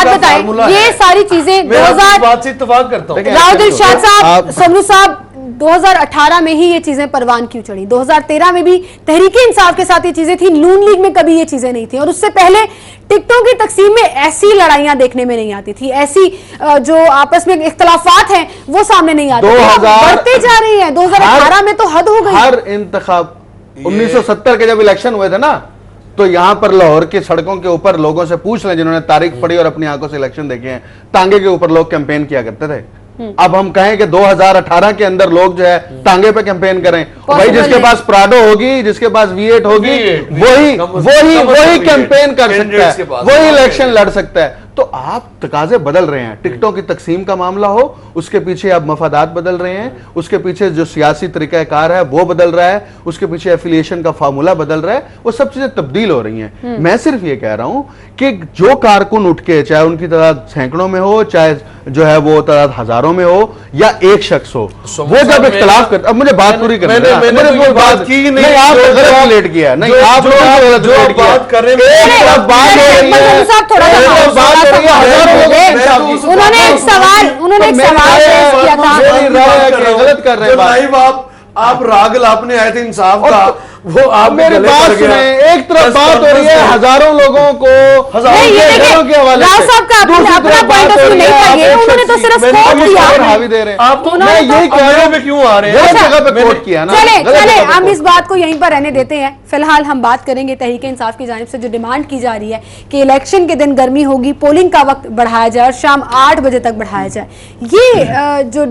बताएं, ये सारी चीजें 2000 बात से इत्तेफाक करता हूं। राव दिलशाद साहब, समरू साहब, 2018 में ही ये चीजें परवान क्यों चढ़ी? 2013 में भी तहरीक इंसाफ के साथ ये चीजें थी, नून लीग में कभी ये चीजें नहीं थी, और उससे पहले टिकटों की तकसीम में ऐसी लड़ाइयां देखने में नहीं आती थी, ऐसी जो आपस में इख्तलाफात हैं वो सामने नहीं आते थे, बढ़ते जा रही है। 2018 में तो हद हो गई। हर इंतखाब 1970 के जब इलेक्शन हुए थे ना, तो यहां पर लाहौर की सड़कों के ऊपर लोगों से पूछ लें जिन्होंने तारीख पढ़ी और अपनी आंखों से इलेक्शन देखे हैं, टांगे के ऊपर लोग कैंपेन किया करते थे। अब हम कहें कि 2018 के अंदर लोग जो है टांगे पे कैंपेन करें, भाई जिसके पास प्राडो होगी, जिसके पास V8 होगी, वही कैंपेन कर सकता है, वही इलेक्शन लड़ सकता है। तो आप तकाजे बदल रहे हैं। टिकटों की तकसीम का मामला हो, उसके पीछे अब मफादात बदल रहे हैं, उसके पीछे जो सियासी तरीकाकार है वो बदल रहा है, उसके पीछे एफिलिएशन का फार्मूला बदल रहा है, वो सब चीजें तब्दील हो रही हैं। मैं सिर्फ ये कह रहा हूं कि जो कारकुन उठ के, चाहे उनकी तादाद सैकड़ों में हो, चाहे जो है वो तादाद हजारों में हो, या एक शख्स हो, वो जब इख्तलाफ करते, अब मुझे बात पूरी करनी है, मैंने बात की नहीं, आप गलत रिलेट किया, नहीं आप गलत रिलेट किया, बात कर रहे हैं, उन्होंने एक सवाल किया था, गलत कर रहे हैं आप राग लापने आए थे इंसाफ का, वो आप मेरी बात सुने, एक तरफ बात हो रही है हजारों लोगों को के हवाले से, उन्होंने तो सिर्फ हावी दे रहे हैं, आप तो मैं यही कह रहा हूं क्यों आ रहे हैं, जगह पे कोट किया ना। चले हम इस बात को यहीं पर रहने देते हैं। फिलहाल हम बात करेंगे तहरीक इंसाफ की जानिब से जो डिमांड की जा रही है कि इलेक्शन के दिन गर्मी होगी, पोलिंग का वक्त बढ़ाया जाए और शाम 8 बजे तक बढ़ाया जाए। ये जो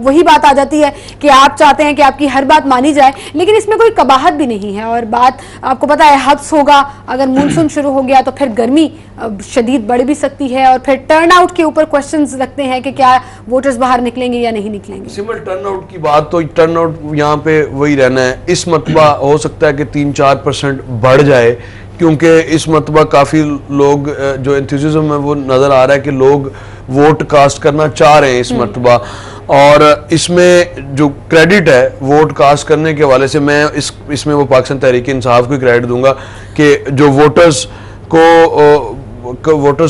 वही बात आ जाती है कि आप चाहते हैं कि आपकी हर बात मानी जाए, लेकिन इसमें कोई कबाहत भी नहीं है, और बात आपको पता है हब्स होगा, अगर मानसून शुरू हो गया तो फिर गर्मी शदीद बढ़ भी सकती है, और फिर टर्नआउट के ऊपर क्वेश्चंस लगते हैं कि क्या वोटर्स बाहर निकलेंगे या नहीं निकलेंगे। सिंपल टर्नआउट की बात, तो टर्नआउट यहाँ पे वही रहना है। इस मरतबा हो सकता है कि 3-4% बढ़ जाए, क्योंकि इस मरतबा काफ़ी लोग जो एंथुसियाज्म है वो नज़र आ रहा है कि लोग वोट कास्ट करना चाह रहे हैं इस मरतबा, और इसमें जो क्रेडिट है वोट कास्ट करने के हवाले से मैं इसमें वो पाकिस्तान तहरीक इंसाफ को क्रेडिट दूंगा कि जो वोटर्स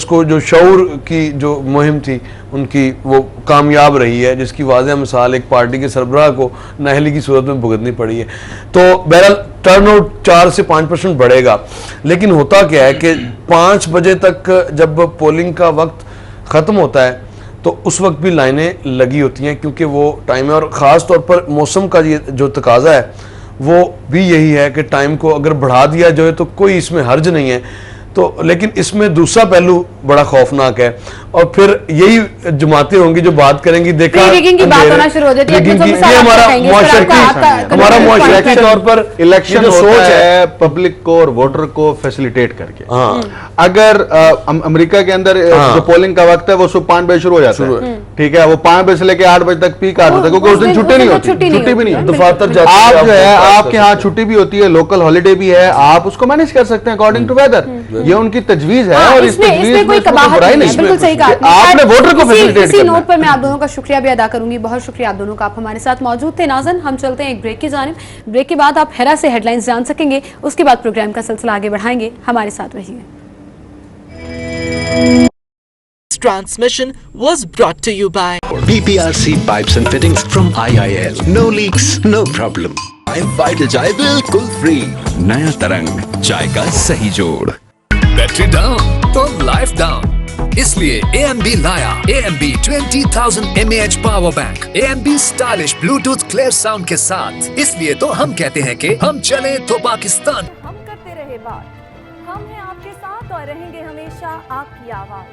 को जो शऊर की जो मुहिम थी उनकी वो कामयाब रही है, जिसकी वाज़ेह मिसाल एक पार्टी के सरबराह को नाअहली की सूरत में भुगतनी पड़ी है। तो बहरहाल टर्नआउट 4 से 5% बढ़ेगा, लेकिन होता क्या है कि 5 बजे तक जब पोलिंग का वक्त ख़त्म होता है तो उस वक्त भी लाइनें लगी होती हैं, क्योंकि वो टाइम है, और ख़ास तौर पर मौसम का ये जो तकाजा है वो भी यही है कि टाइम को अगर बढ़ा दिया जाए तो कोई इसमें हर्ज नहीं है। तो लेकिन इसमें दूसरा पहलू बड़ा खौफनाक है, और फिर यही जमातें होंगी जो बात करेंगी, देखा की बात होना शुरू हो जाती है, हमारा मुआशरती तौर पर इलेक्शन जो सोच है पब्लिक को और वोटर को फैसिलिटेट करके। अगर अमेरिका के अंदर जो पोलिंग का वक्त है वो सुबह 5 बजे शुरू हो जाता है, ठीक है, वो 5 बजे से लेकर 8 बजे तक पीक आवर होता है, क्योंकि उस दिन छुट्टी नहीं होती, छुट्टी भी नहीं होती, आप जो है आपके यहाँ छुट्टी भी होती है, लोकल हॉलीडे भी है, आप उसको मैनेज कर सकते हैं अकॉर्डिंग टू वेदर। ये उनकी तजवीज है, और इस तजवीज में कोई बुराई नहीं, बिल्कुल सही कहा आपने वोटर को फैसिलिटेट इसी नोट पर मैं आप दोनों का शुक्रिया भी अदा करूंगी। बहुत शुक्रिया आप दोनों का, आप हमारे साथ मौजूद थे। नाज़रीन, हम चलते हैं एक ब्रेक की जानिब। ब्रेक के बाद आप हेरा से हेडलाइंस जान सकेंगे, उसके बाद प्रोग्राम का सिलसिला आगे बढ़ाएंगे। हमारे साथ रहिए। Transmission was brought to you by PPRC Pipes and Fittings from IIL. No leaks, no problem. Vital चाय बिल्कुल फ्री। नया तरंग, चाय का सही जोड़। बैटरी डाउन तो लाइफ डाउन, इसलिए AMB लाया AMB 20,000 mAh power bank, AMB stylish Bluetooth clear sound के साथ। इसलिए तो हम कहते हैं कि हम चले तो पाकिस्तान। हम करते रहे बात, हम हैं आपके साथ और रहेंगे हमेशा आपकी आवाज।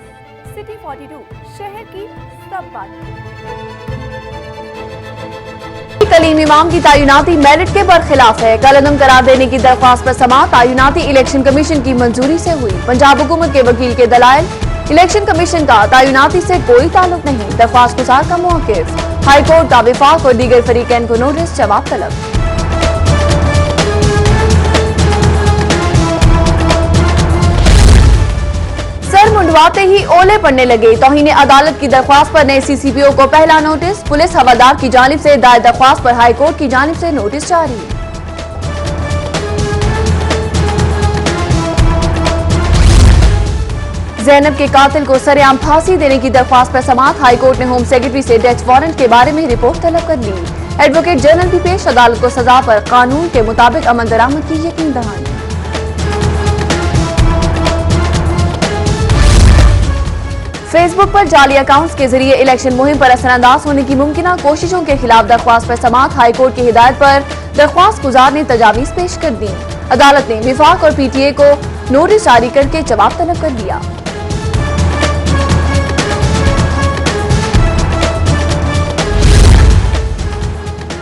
सिटी 42, शहर की सब बात। कलीम इमाम की तैनाती मेरिट के बरखिलाफ है। कलअदम करार देने की दरख्वास्त पर समाअत तैनाती इलेक्शन कमीशन की मंजूरी से हुई। पंजाब हुकूमत के वकील के दलाइल, इलेक्शन कमीशन का तैनाती से कोई ताल्लुक नहीं, दरख्वास्त गुजार का मौकिफ। हाईकोर्ट का विफाक और दीगर फरीकैन को नोटिस, जवाब तलब। सर मुंडवाते ही ओले पड़ने लगे, तौहीन अदालत की दरख्वास्त पर नए CCPO को पहला नोटिस। पुलिस हवलदार की जानिब से दायर दरख्वास्त पर हाईकोर्ट की जानिब से नोटिस जारी। जैनब के कातिल को सरेआम फांसी देने की दरख्वास्त पर समाअत। हाईकोर्ट ने होम सेक्रेटरी से डेथ वारंट के बारे में रिपोर्ट तलब कर ली। एडवोकेट जनरल भी पेश, अदालत को सजा पर कानून के मुताबिक अमल दरामद की यकीन दहानी। फेसबुक पर जाली अकाउंट्स के जरिए इलेक्शन मुहिम पर असरअंदाज होने की मुमकिना कोशिशों के खिलाफ दरख्वास्त पर समाअत। हाईकोर्ट की हिदायत पर दरख्वास्त गुजार ने तजावीज पेश कर दी। अदालत ने विफाक और PTA को नोटिस जारी करके जवाब तलब कर दिया।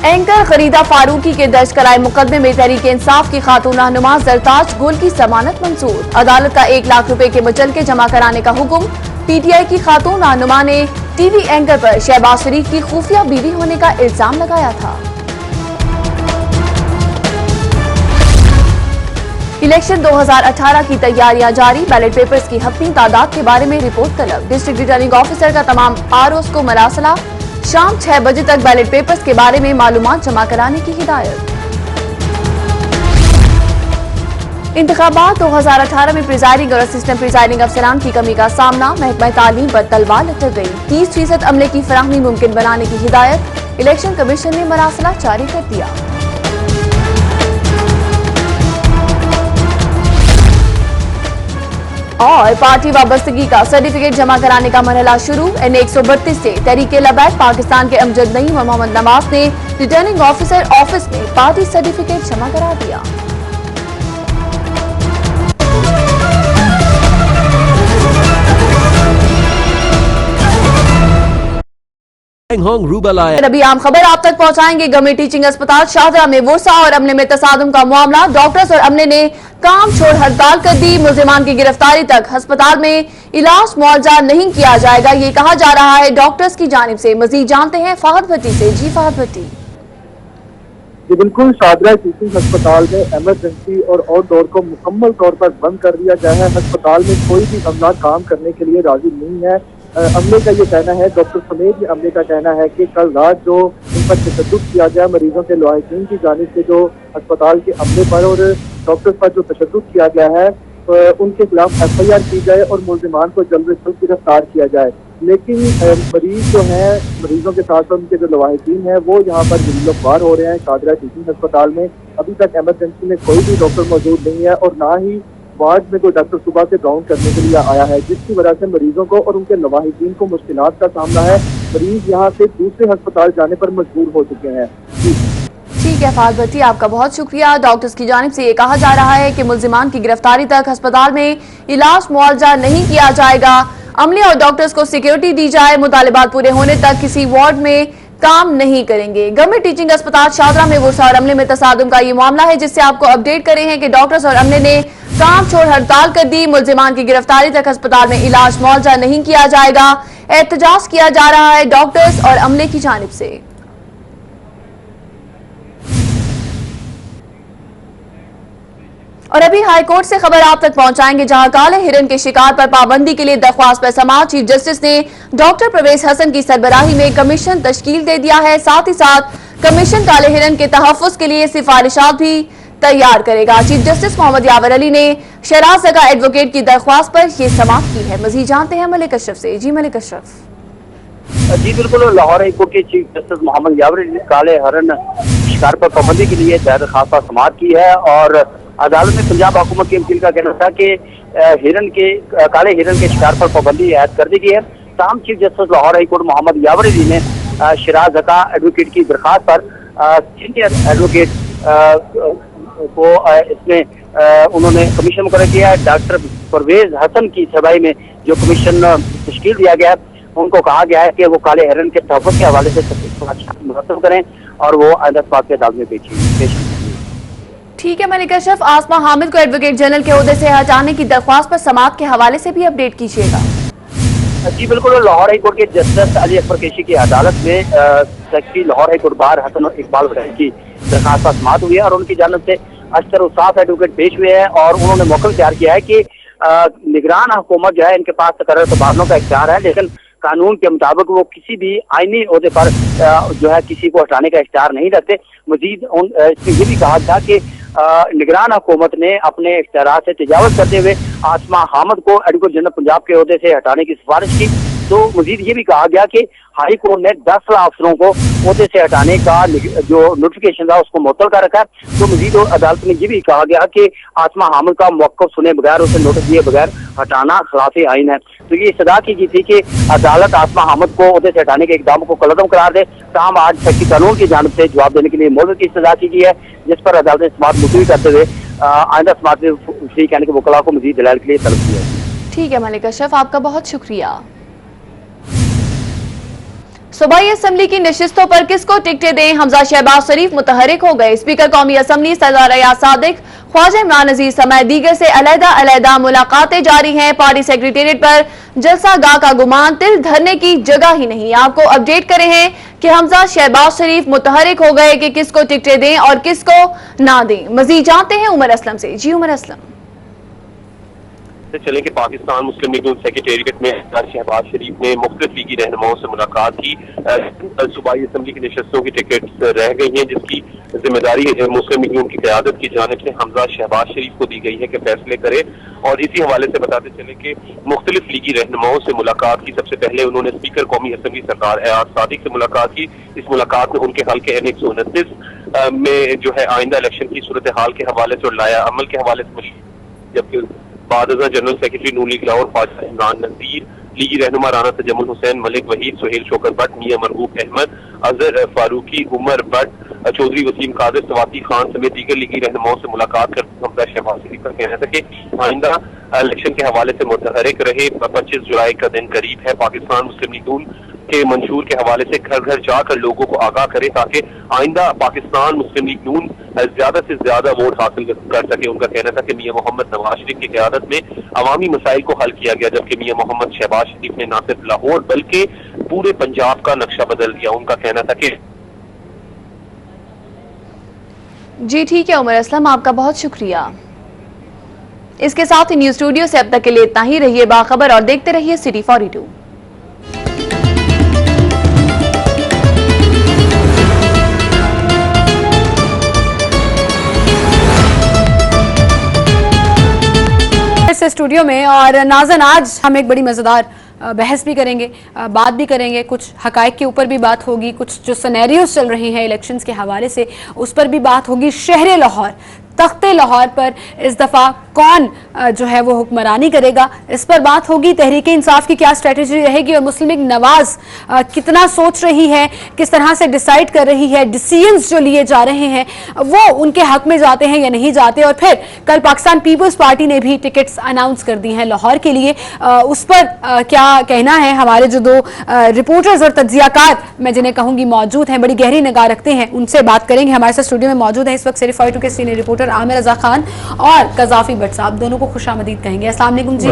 एंकर खरीदा फारूकी के दर्ज कराए मुकदमे में तहरीक इंसाफ की खातून रहनुमा जरताज गुल की जमानत मंजूर। अदालत का 1 लाख रुपए के मुचलके जमा कराने का हुक्म। PTI की खातून रहनुमा ने TV एंकर पर शहबाज शरीफ की खुफिया बीवी होने का इल्जाम लगाया था। इलेक्शन 2018 की तैयारियां जारी, बैलेट पेपर्स की हफ्ती तादाद के बारे में रिपोर्ट तलब। डिस्ट्रिक्ट रिटर्निंग ऑफिसर का तमाम ROs को मरासला, शाम 6 बजे तक बैलेट पेपर्स के बारे में मालूमात जमा कराने की हिदायत। इंतखाबात 2018 में प्रिजाइडिंग और असिस्टेंट प्रिजाइडिंग अफसरान की कमी का सामना, महकमा तालीम पर तलवार लटक गई। 30% अमले की फराहमी मुमकिन बनाने की हिदायत, इलेक्शन कमीशन ने मरासला जारी कर दिया। और पार्टी वाबस्तगी का सर्टिफिकेट जमा कराने का मरहला शुरू। NA 132 से तहरीके लबैक पाकिस्तान के अमजद नईम और मोहम्मद नवाज ने रिटर्निंग ऑफिसर ऑफिस में पार्टी सर्टिफिकेट जमा करा दिया। अभी आम खबर आप तक पहुंचाएंगे। गवर्नमेंट टीचिंग अस्पताल शाहजहां में वुरसा और अमले में तसादुम का मामला, डॉक्टर्स और अमले ने काम छोड़ हड़ताल कर दी। मुल्जिमान की गिरफ्तारी तक अस्पताल में इलाज मुआवजा नहीं किया जाएगा, ये कहा जा रहा है डॉक्टर्स की जानिब से। मजीद जानते हैं फहद भट्टी से। जी फहद भट्टी। जी बिल्कुल, शाहजहां टीचिंग अस्पताल में इमरजेंसी और आउटडोर को मुकम्मल तौर पर बंद कर दिया गया है। अस्पताल में कोई भी अमला काम करने के लिए राजी नहीं है। अमले का ये कहना है, डॉक्टर समेत अमले का कहना है कि कल रात जो इन पर तशद्दुद किया गया मरीजों के लवाहिकीन की जानिब से, जो अस्पताल के अमले पर और डॉक्टर पर जो तशद्दुद किया गया है, उनके खिलाफ FIR की जाए और मुल्जिमान को जल्द से जल्द गिरफ्तार किया जाए। लेकिन मरीज जो है, मरीजों के साथ साथ उनके जो लवाहिकीन हैं वो यहाँ पर गिरफ्तार हो रहे हैं। शाहजहां टीचिंग अस्पताल में अभी तक इमरजेंसी में कोई भी डॉक्टर मौजूद नहीं है और ना ही वार्ड में कोई डॉक्टर सुबह से राउंड करने के लिए आया है, जिसकी वजह से मरीजों को और उनके लवाहिकीन को मुश्किलात का सामना है। मरीज यहाँ से दूसरे अस्पताल जाने पर मजबूर हो चुके हैं। ठीक है फहद भट्टी, आपका बहुत शुक्रिया। डॉक्टर्स की जानिब से ये कहा जा रहा है कि मुल्जिमान की गिरफ्तारी तक अस्पताल में इलाज मुआवजा नहीं किया जाएगा। अमले और डॉक्टर्स को सिक्योरिटी दी जाए, मुतालिबात पूरे होने तक किसी वार्ड में काम नहीं करेंगे। गवर्नमेंट टीचिंग अस्पताल शाहजहां में वुरसा और अमले में तसादुम का ये मामला है, जिससे आपको अपडेट करे हैं कि डॉक्टर्स और अमले ने काम छोड़ हड़ताल कर दी। मुल्जिमान की गिरफ्तारी तक अस्पताल में इलाज मुआवजा नहीं किया जाएगा। एहतजाज किया जा रहा है डॉक्टर्स और अमले की जानिब से। और अभी हाईकोर्ट से खबर आप तक पहुंचाएंगे, जहां काले हिरन के शिकार पर पाबंदी के लिए दरख्वास्त पर समाअत। चीफ जस्टिस ने डॉक्टर परवेज हसन की सरबराही में कमीशन तश्कील दे दिया है। साथ ही साथ कमीशन काले हिरन के तहफ्फुज के लिए सिफारिशात भी तैयार करेगा। चीफ जस्टिस मोहम्मद यावर अली ने शराज जका एडवोकेट की दरख्वास्त पर यह समाअत की है। मजीद जानते हैं मलिक अशरफ से। जी मलिक अशरफ। जी बिल्कुल, लाहौर हाई कोर्ट के चीफ जस्टिस मोहम्मद यावर अली ने काले हिरन शिकार पर पाबंदी के लिए दरख्वास्त पर समाअत की है और अदालत में पंजाब हुकूमत के वकील का कहना था कि काले हिरन के शिकार पर पाबंदी आयद कर दी गई है। ताहम chief justice Lahore high court Mohammad Yawar Ali ने शराज जका एडवोकेट की दरख्वास्त पर सीनियर एडवोकेट को इसमें उन्होंने कमीशन मुकर्रर किया है। डॉक्टर परवेज हसन की सरबराही में जो कमीशन तश्कील दिया गया है, उनको कहा गया है कि वो काले हिरन के तहफ़्फ़ुज़ के हवाले से मुरतब करें और वो आइंदा के अदालत में पेश। ठीक है मलिक अशरफ, आसमा हामिद को एडवोकेट जनरल के ओहदे से हटाने की दरख्वास्त पर समाअत के हवाले से भी अपडेट कीजिएगा। जी बिल्कुल, लाहौर हाईकोर्ट के जस्टिस अली अकबर केशी की अदालत में secretary Lahore high court bar Hasan Iqbal वडैल की दरखास्त पर समाअत हुई है और उनकी जानिब से अशतर उसाफ एडवोकेट पेश हुए हैं और उन्होंने मौक़िफ़ तैयार किया है कि निगरान हुकूमत जो है इनके पास तकर्रर तबादलों का इख्तियार है, लेकिन कानून के मुताबिक वो किसी भी आईनी ओहदे पर जो है किसी को हटाने का इख्तियार नहीं रखते। मजीद इसमें ये भी कहा था कि निगरान हुकूमत ने अपने इख्तियार से तजावुज़ करते हुए आसमा हामिद को एडवोकेट जनरल पंजाब के ओहदे से हटाने की सिफारिश की। तो मजीद ये भी कहा गया कि हाई कोर्ट ने 10 अफसरों को ओहदे से हटाने का जो नोटिफिकेशन था उसको मुअत्तल कर रखा है। तो मजीद अदालत में ये भी कहा गया कि आसमा हामिद का मौक़िफ़ सुने बगैर, उसे नोटिस दिए बगैर हटाना खिलाफ आइन है। तो ये सदा की गई थी कि अदालत आसमा हामिद को ओहदे से हटाने के इक़दाम को कलअदम करार दे। ताहम आज सेक्रेटरी कानून की जानिब से जवाब देने के लिए मुल्ज़िम की सजा की गई है, जिस पर अदालत ने समाअत मुलतवी करते हुए आइंदा समाअत में फ्री कहने के वकला को मजीद दलाइल के लिए तलब किया है। ठीक है मलिक अशरफ, आपका बहुत शुक्रिया। सूबाई असम्बली की नशिस्तों पर किसको टिकटें दें, हमजा शहबाज शरीफ मुतहरिक हो गए। स्पीकर कौमी असम्बली सरदार रियाज सादिक, ख्वाजा इमरान अजीज समेत दीगर से अलहदा मुलाकातें जारी हैं। पार्टी सेक्रेटेरिएट पर जलसा गाह का गुमान, तिल धरने की जगह ही नहीं। आपको अपडेट करे हैं कि हमजा शहबाज शरीफ मुतहरिक हो गए कि किसको टिकटें दें और किसको ना दें। मजीद जानते हैं उमर असलम से। जी उमर असलम। चले कि पाकिस्तान मुस्लिम लीग सेक्रेटेरिएट में शहबाज शरीफ ने मुख्तलिफ लीगी रहनुमाओं से मुलाकात की। सूबाई असम्बली की नशस्तों की टिकट रह गई हैं, जिसकी जिम्मेदारी मुस्लिम लीग की क़यादत की जानिब से हमजा शहबाज शरीफ को दी गई है कि फैसले करे। और इसी हवाले से बताते चले कि मुख्तलिफ लीगी रहनुमाओं से मुलाकात की। सबसे पहले उन्होंने स्पीकर कौमी असम्बली सरदार रियाज सादिक से मुलाकात की। इस मुलाकात में उनके हल्के N 129 में जो है आइंदा इलेक्शन की सूरत हाल के हवाले से और लाया अमल के हवाले से, जबकि बाद जनरल सेक्रेटरी नून लीग लाहौर ख्वाजा इमरान नज़ीर, लीगी रहनुमा राना तजम्मुल हुसैन, मलिक वहीद, सुहेल शौकत भट्ट, मियां मरगूब अहमद, अजहर फारूकी, उमर भट्ट, चौधरी वसीम कादिर, सवाती खान समेत दीगर लीगी रहनुमाओं से मुलाकात कर हमजा शहबाज शरीफ का कहना था कि आइंदा इलेक्शन के हवाले से मुतहरिक रहे। 25 जुलाई का दिन करीब है। पाकिस्तान मुस्लिम लीग के मंशूर के हवाले से घर घर जाकर लोगों को आगाह करे ताकि आइंदा पाकिस्तान मुस्लिम लीग नून ज्यादा से ज्यादा वोट हासिल कर सके। उनका कहना था कि मियां मोहम्मद नवाज शरीफ की क़यादत में अवामी मसाइल को हल किया गया, जबकि मियां मोहम्मद शहबाज शरीफ ने न सिर्फ लाहौर बल्कि पूरे पंजाब का नक्शा बदल दिया। उनका कहना था कि जी ठीक है उमर असलम, आपका बहुत शुक्रिया। इसके साथ ही न्यूज स्टूडियो से अब तक के लिए इतना ही। रहिए बाखबर और देखते रहिए सिटी 42। स्टूडियो में और नाज़न, आज हम एक बड़ी मज़ेदार बहस भी करेंगे, बात भी करेंगे, कुछ हकायक के ऊपर भी बात होगी, कुछ जो सिनेरियोस चल रहे हैं इलेक्शंस के हवाले से उस पर भी बात होगी। शहर लाहौर, तख्ते लाहौर पर इस दफ़ा कौन जो है वो हुक्मरानी करेगा, इस पर बात होगी। तहरीक इंसाफ की क्या स्ट्रेटजी रहेगी और मुस्लिम लीग नवाज कितना सोच रही है, किस तरह से डिसाइड कर रही है, डिसीजंस जो लिए जा रहे हैं वो उनके हक में जाते हैं या नहीं जाते। और फिर कल पाकिस्तान पीपल्स पार्टी ने भी टिकट्स अनाउंस कर दी हैं लाहौर के लिए, उस पर क्या कहना है। हमारे जो दो रिपोर्टर्स और तज्जियाकार मैं जिन्हें कहूँगी मौजूद हैं, बड़ी गहरी निगाह रखते हैं, उनसे बात करेंगे। हमारे साथ स्टूडियो में मौजूद है इस वक्त सिटी 42 के सीनियर रिपोर्टर आमिर रजा खान और कजाफी भट्ट साहब, दोनों को खुशामदीद कहेंगे। अस्सलाम वालेकुम जी,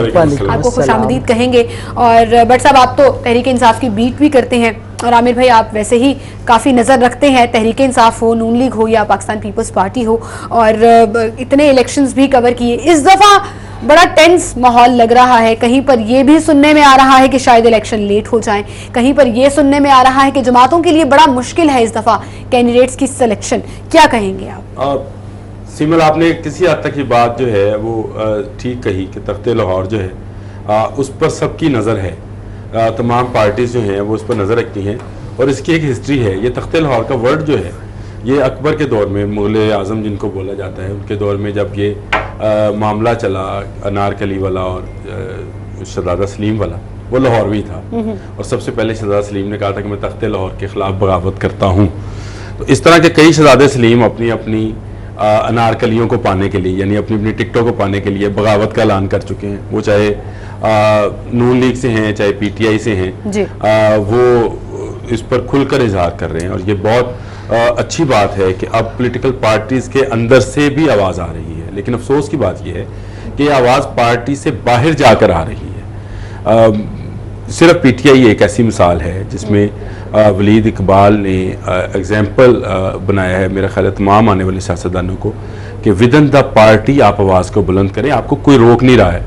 आपको खुशामदीद कहेंगे। और भट्ट साहब, आप तो तहरीक इंसाफ की बीट भी करते हैं और आमिर भाई आप वैसे ही काफ़ी नज़र रखते हैं, तहरीक इंसाफ हो, नून लीग हो या पाकिस्तान पीपल्स पार्टी हो, और इतने इलेक्शंस भी कवर किए। इस दफ़ा बड़ा टेंस माहौल लग रहा है। कहीं पर यह भी सुनने में आ रहा है कि शायद इलेक्शन लेट हो जाए, कहीं पर यह सुनने में आ रहा है कि जमातों के लिए बड़ा मुश्किल है इस दफ़ा कैंडिडेट्स की सिलेक्शन। क्या कहेंगे आप? सिमल, आपने किसी हद तक की बात जो है वो ठीक कही कि तख्ते लाहौर जो है उस पर सबकी नज़र है, तमाम पार्टीज जो हैं वो उस पर नज़र रखती हैं और इसकी एक हिस्ट्री है। ये तख्ते लाहौर का वर्ड जो है ये अकबर के दौर में, मुग़ल आज़म जिनको बोला जाता है, उनके दौर में जब ये मामला चला अनारकली वाला और शहज़ादा सलीम वाला, वो लाहौर में ही था और सबसे पहले शहज़ादा सलीम ने कहा था कि मैं तख्ते लाहौर के ख़िलाफ़ बगावत करता हूँ। तो इस तरह के कई शहज़ादे सलीम अपनी अपनी अनारकलियों को पाने के लिए, यानी अपनी अपनी टिकटों को पाने के लिए बगावत का ऐलान कर चुके हैं। वो चाहे नून लीग से हैं, चाहे PTI से हैं, वो इस पर खुलकर इजहार कर रहे हैं और ये बहुत अच्छी बात है कि अब पॉलिटिकल पार्टीज़ के अंदर से भी आवाज़ आ रही है। लेकिन अफसोस की बात यह है कि आवाज़ पार्टी से बाहर जाकर आ रही है। सिर्फ पीटीआई एक ऐसी मिसाल है जिसमें वलीद इकबाल ने एग्जाम्पल बनाया है मेरा ख्याल है तमाम आने वाले सियासतदानों को कि विद इन द पार्टी आप आवाज़ को बुलंद करें, आपको कोई रोक नहीं रहा है,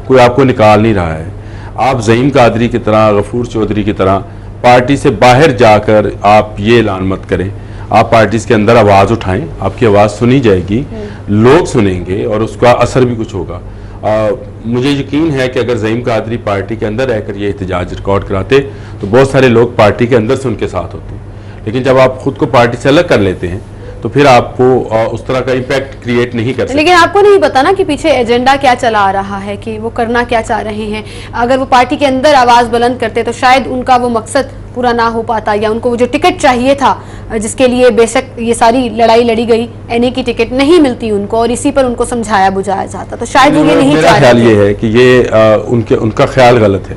कोई आपको निकाल नहीं रहा है। आप ज़हीम कादरी की तरह, गफूर चौधरी की तरह पार्टी से बाहर जाकर आप ये ऐलान मत करें, आप पार्टी के अंदर आवाज़ उठाएं, आपकी आवाज़ सुनी जाएगी, लोग सुनेंगे और उसका असर भी कुछ होगा। मुझे यकीन है कि अगर ज़हीम कादरी पार्टी के अंदर रहकर ये एहतजाज रिकॉर्ड कराते तो बहुत सारे लोग पार्टी के अंदर से उनके साथ होते, लेकिन जब आप खुद को पार्टी से अलग कर लेते हैं तो फिर आपको उस तरह का इम्पैक्ट क्रिएट नहीं कर सकते। लेकिन आपको नहीं पता ना कि पीछे एजेंडा क्या चला आ रहा है, कि वो करना क्या चाह रहे हैं। अगर वो पार्टी के अंदर आवाज़ बुलंद करते तो शायद उनका वो मकसद पूरा ना हो पाता, या उनको वो जो टिकट चाहिए था जिसके लिए बेशक ये सारी लड़ाई लड़ी गई, एनए की टिकट नहीं मिलती उनको और इसी पर उनको समझाया बुझाया जाता, तो शायद वो ये नहीं चाह रहे। मेरा ख्याल ये है कि ये उनका ख्याल गलत है।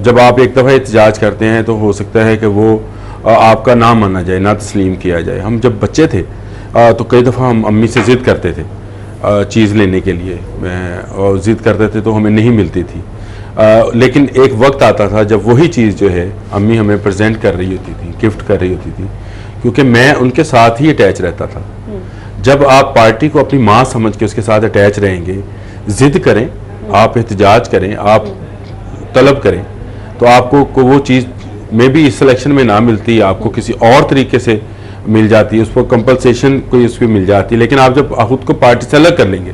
जब आप एक दफ़ा एहतजाज करते हैं तो हो सकता है कि वो आपका ना माना जाए, ना तस्लीम किया जाए। हम जब बच्चे थे तो कई दफ़ा हम अम्मी से ज़िद करते थे चीज़ लेने के लिए, और ज़िद करते थे तो हमें नहीं मिलती थी, लेकिन एक वक्त आता था जब वही चीज़ जो है अम्मी हमें प्रेजेंट कर रही होती थी, गिफ्ट कर रही होती थी, क्योंकि मैं उनके साथ ही अटैच रहता था। जब आप पार्टी को अपनी माँ समझ के उसके साथ अटैच रहेंगे, ज़िद करें, आप एहतजाज करें, आप तलब करें, तो आपको वो चीज़ में भी इस सिलेक्शन में ना मिलती, आपको किसी और तरीके से मिल जाती है, उस पर कंपलसेशन कोई उसकी मिल जाती है। लेकिन आप जब खुद को पार्टी से अलग कर लेंगे,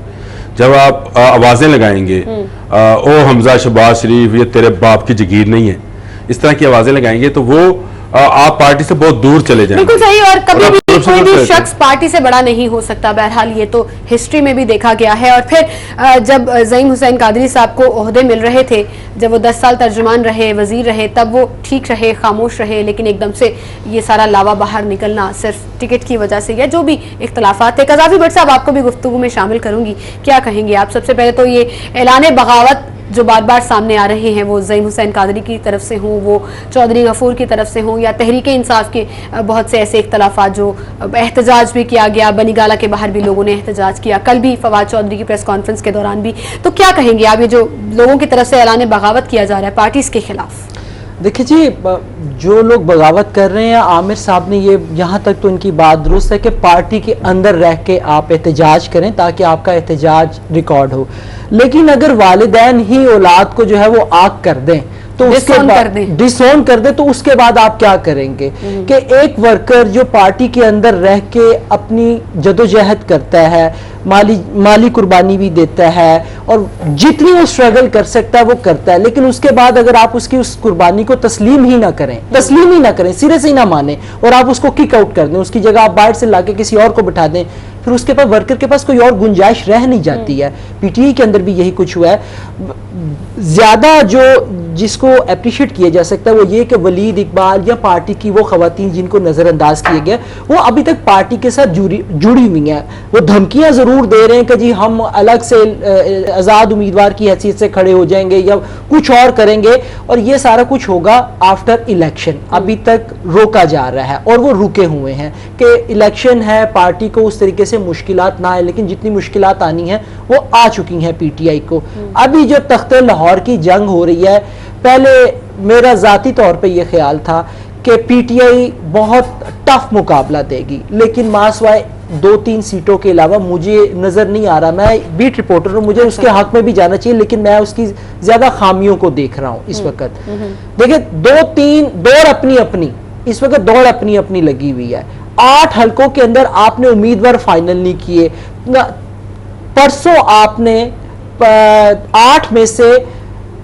जब आप आवाज़ें लगाएंगे ओ हमजा शहबाज शरीफ ये तेरे बाप की जगीर नहीं है, इस तरह की आवाज़ें लगाएंगे तो वो आप पार्टी से बहुत दूर चले जाएंगे। बिल्कुल सही, और कभी भी कोई भी शख्स पार्टी से बड़ा नहीं हो सकता, बहरहाल ये तो हिस्ट्री में भी देखा गया है। और फिर जब ज़हीम हुसैन कादरी साहब को ओहदे मिल रहे थे, जब वो 10 साल तर्जुमान रहे, वजीर रहे, तब वो ठीक रहे, खामोश रहे, लेकिन एकदम से ये सारा लावा बाहर निकलना सिर्फ टिकट की वजह से, या जो भी इख्तलाफात थे। कज़ाफ़ी भट्ट साहब, आपको भी गुफ्तगू में शामिल करूंगी, क्या कहेंगे आप? सबसे पहले तो ये ऐलान बगावत जो बार बार सामने आ रहे हैं, वो ज़हीम हुसैन कादरी की तरफ से हों, वो चौधरी गफूर की तरफ से हों, या तहरीक इंसाफ के बहुत से ऐसे इख्तलाफात जो एहतजाज भी किया गया, बनीगाला के बाहर भी लोगों ने एहतजाज किया, कल भी फवाद चौधरी की प्रेस कॉन्फ्रेंस के दौरान भी, तो क्या कहेंगे आप ये जो लोगों की तरफ से ऐलान बगावत किया जा रहा है पार्टीज के खिलाफ? देखिए जी, जो लोग बगावत कर रहे हैं, आमिर साहब ने ये यहाँ तक तो इनकी बात दुरुस्त है कि पार्टी के अंदर रह के आप एहतजाज करें ताकि आपका एहतजाज रिकॉर्ड हो, लेकिन अगर वालिदैन ही औलाद को जो है वो आग कर दें तो उसके बाद डिसोन कर दे तो उसके बाद आप क्या करेंगे? कि एक वर्कर जो पार्टी के अंदर रह के अपनी जदोजहद करता है, माली कुर्बानी भी देता है और जितनी वो स्ट्रगल कर सकता है वो करता है, लेकिन उसके बाद अगर आप उसकी उस कुर्बानी को तस्लीम ही ना करें, सिरे से ही ना माने और आप उसको किक आउट कर दें, उसकी जगह आप बाहर से लाके किसी और को बिठा दें, फिर उसके पास वर्कर के पास कोई और गुंजाइश रह नहीं जाती है। पीटीआई के अंदर भी यही कुछ हुआ है। ज्यादा जो जिसको अप्रिशिएट किया जा सकता है वो ये कि वलीद इकबाल या पार्टी की वो खवातीन जिनको नजरअंदाज किया गया, वो अभी तक पार्टी के साथ जुड़ी हुई हैं। वो धमकियां जरूर दे रहे हैं कि जी हम अलग से आजाद उम्मीदवार की हैसियत से खड़े हो जाएंगे या कुछ और करेंगे, और ये सारा कुछ होगा आफ्टर इलेक्शन। अभी तक रोका जा रहा है और वो रुके हुए हैं कि इलेक्शन है, पार्टी को उस तरीके से मुश्किलात ना आए, लेकिन जितनी मुश्किलात आनी है वो आ चुकी हैं पीटीआई को। अभी जो तख्ते लाहौर की जंग हो रही है, पहले मेरा जाती तौर पे ये ख्याल था कि पीटीआई बहुत टफ मुकाबला देगी, लेकिन मासवाए 2-3 सीटों के अलावा मुझे नजर नहीं आ रहा। मैं बीट रिपोर्टर हूं, मुझे उसके हक में भी जाना चाहिए, लेकिन मैं उसकी ज्यादा खामियों को देख रहा हूं इस वक्त। देखिए 2-3 दौड़ अपनी इस वक्त दौड़ अपनी लगी हुई है। 8 हलकों के अंदर आपने उम्मीदवार फाइनल नहीं किए। परसों आपने 8 में से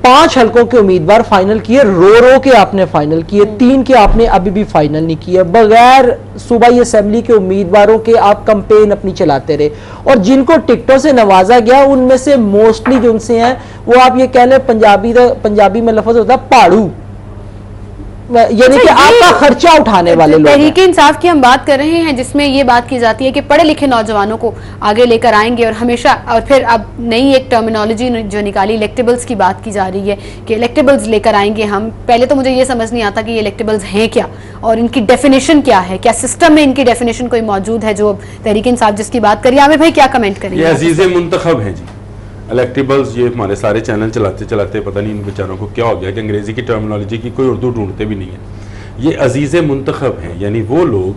5 हलकों के उम्मीदवार फाइनल किए, रो के आपने फाइनल किए, 3 के आपने अभी भी फाइनल नहीं किए। बगैर सूबाई असेंबली के उम्मीदवारों के आप कैंपेन अपनी चलाते रहे, और जिनको टिकटों से नवाजा गया उनमें से मोस्टली जो उनसे हैं वो आप ये कह लें पंजाबी में लफ्ज होता है पाड़ू, यानी कि आपका खर्चा उठाने वाले लोग। तहरीक इंसाफ की हम बात कर रहे हैं जिसमें ये बात की जाती है कि पढ़े लिखे नौजवानों को आगे लेकर आएंगे, और हमेशा, और फिर अब नई एक टर्मिनोलॉजी जो निकाली, इलेक्टेबल्स की बात की जा रही है कि इलेक्टेबल्स लेकर आएंगे हम। पहले तो मुझे ये समझ नहीं आता कि ये इलेक्टेबल्स हैं क्या और इनकी डेफिनेशन क्या है, क्या सिस्टम में इनकी डेफिनेशन कोई मौजूद है जो तहरीक इंसाफ जिसकी बात करिए। आमिर भाई क्या कमेंट करेंगे? ये अजीज़े मुंतखब हैं जी, इलेक्टेबल्स, ये हमारे सारे चैनल चलाते चलाते पता नहीं इन बेचारों को क्या हो गया कि अंग्रेज़ी की टर्मिनोलॉजी की कोई उर्दू ढूंढते भी नहीं है। ये अजीज़ मुंतखब हैं, यानी वो लोग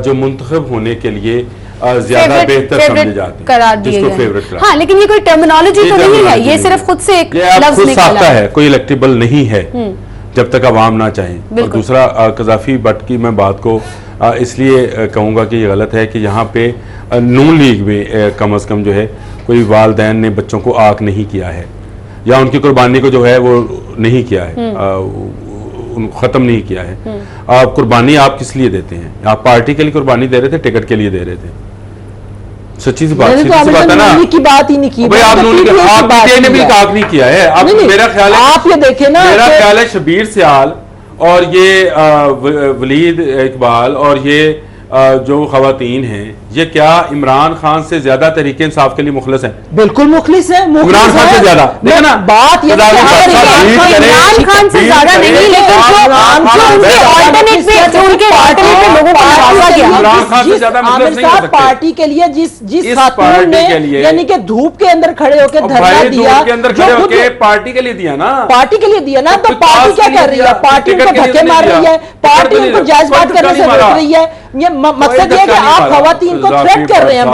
जो मुंतखब होने के लिए ज्यादा बेहतर समझे जाते हैं, जिसको फेवरेट करार। हाँ, लेकिन ये कोई टर्मिनोलॉजी तो नहीं है, ये सिर्फ खुद से एक लफ्ज निकला है, कोई इलेक्टेबल नहीं है जब तक आवाम ना चाहें। और दूसरा, कज़ाफ़ी भट्ट की मैं बात को इसलिए कहूँगा कि ये गलत है कि यहाँ पे नून लीग में कम अज़ कम जो है कोई वालदैन ने बच्चों को आक नहीं किया है, या उनकी कुर्बानी को जो है वो नहीं किया है, ख़त्म नहीं किया है। कुर्बानी आप किस लिए देते हैं? आप पार्टी के लिए कुर्बानी दे रहे थे, टिकट के लिए दे रहे थे? सच्ची सी बात है ना, की बात ही नहीं की भाई। आप ने भी आक नहीं किया है। अब मेरा ख्याल है, आप ये देखें ना, मेरा ख्याल है शबीर सियाल और ये वलीद इकबाल और ये जो खवातीन हैं, ये क्या इमरान खान से ज्यादा तहरीक इंसाफ के लिए मुखलिस हैं? बिल्कुल मुखलिस है, इमरान खान से ज्यादा। देखो ना, बात ये इमरान खान से ज्यादा नहीं, लेकिन इमरान खान से ज्यादा मुखलिस नहीं हो सकते। पार्टी के लिए जिस खातून ने यानी कि धूप के अंदर खड़े होकर धरना दिया, के अंदर खड़े होकर पार्टी के लिए दिया ना, पार्टी के लिए दिया ना, तो पार्टी क्या कर रही है? पार्टी उनको धक्के मार रही है, पार्टी उनको जायज बात करने से रोक रही है। ये मकसद ये कि आप खवातीन को थ्रेट कर रहे हैं।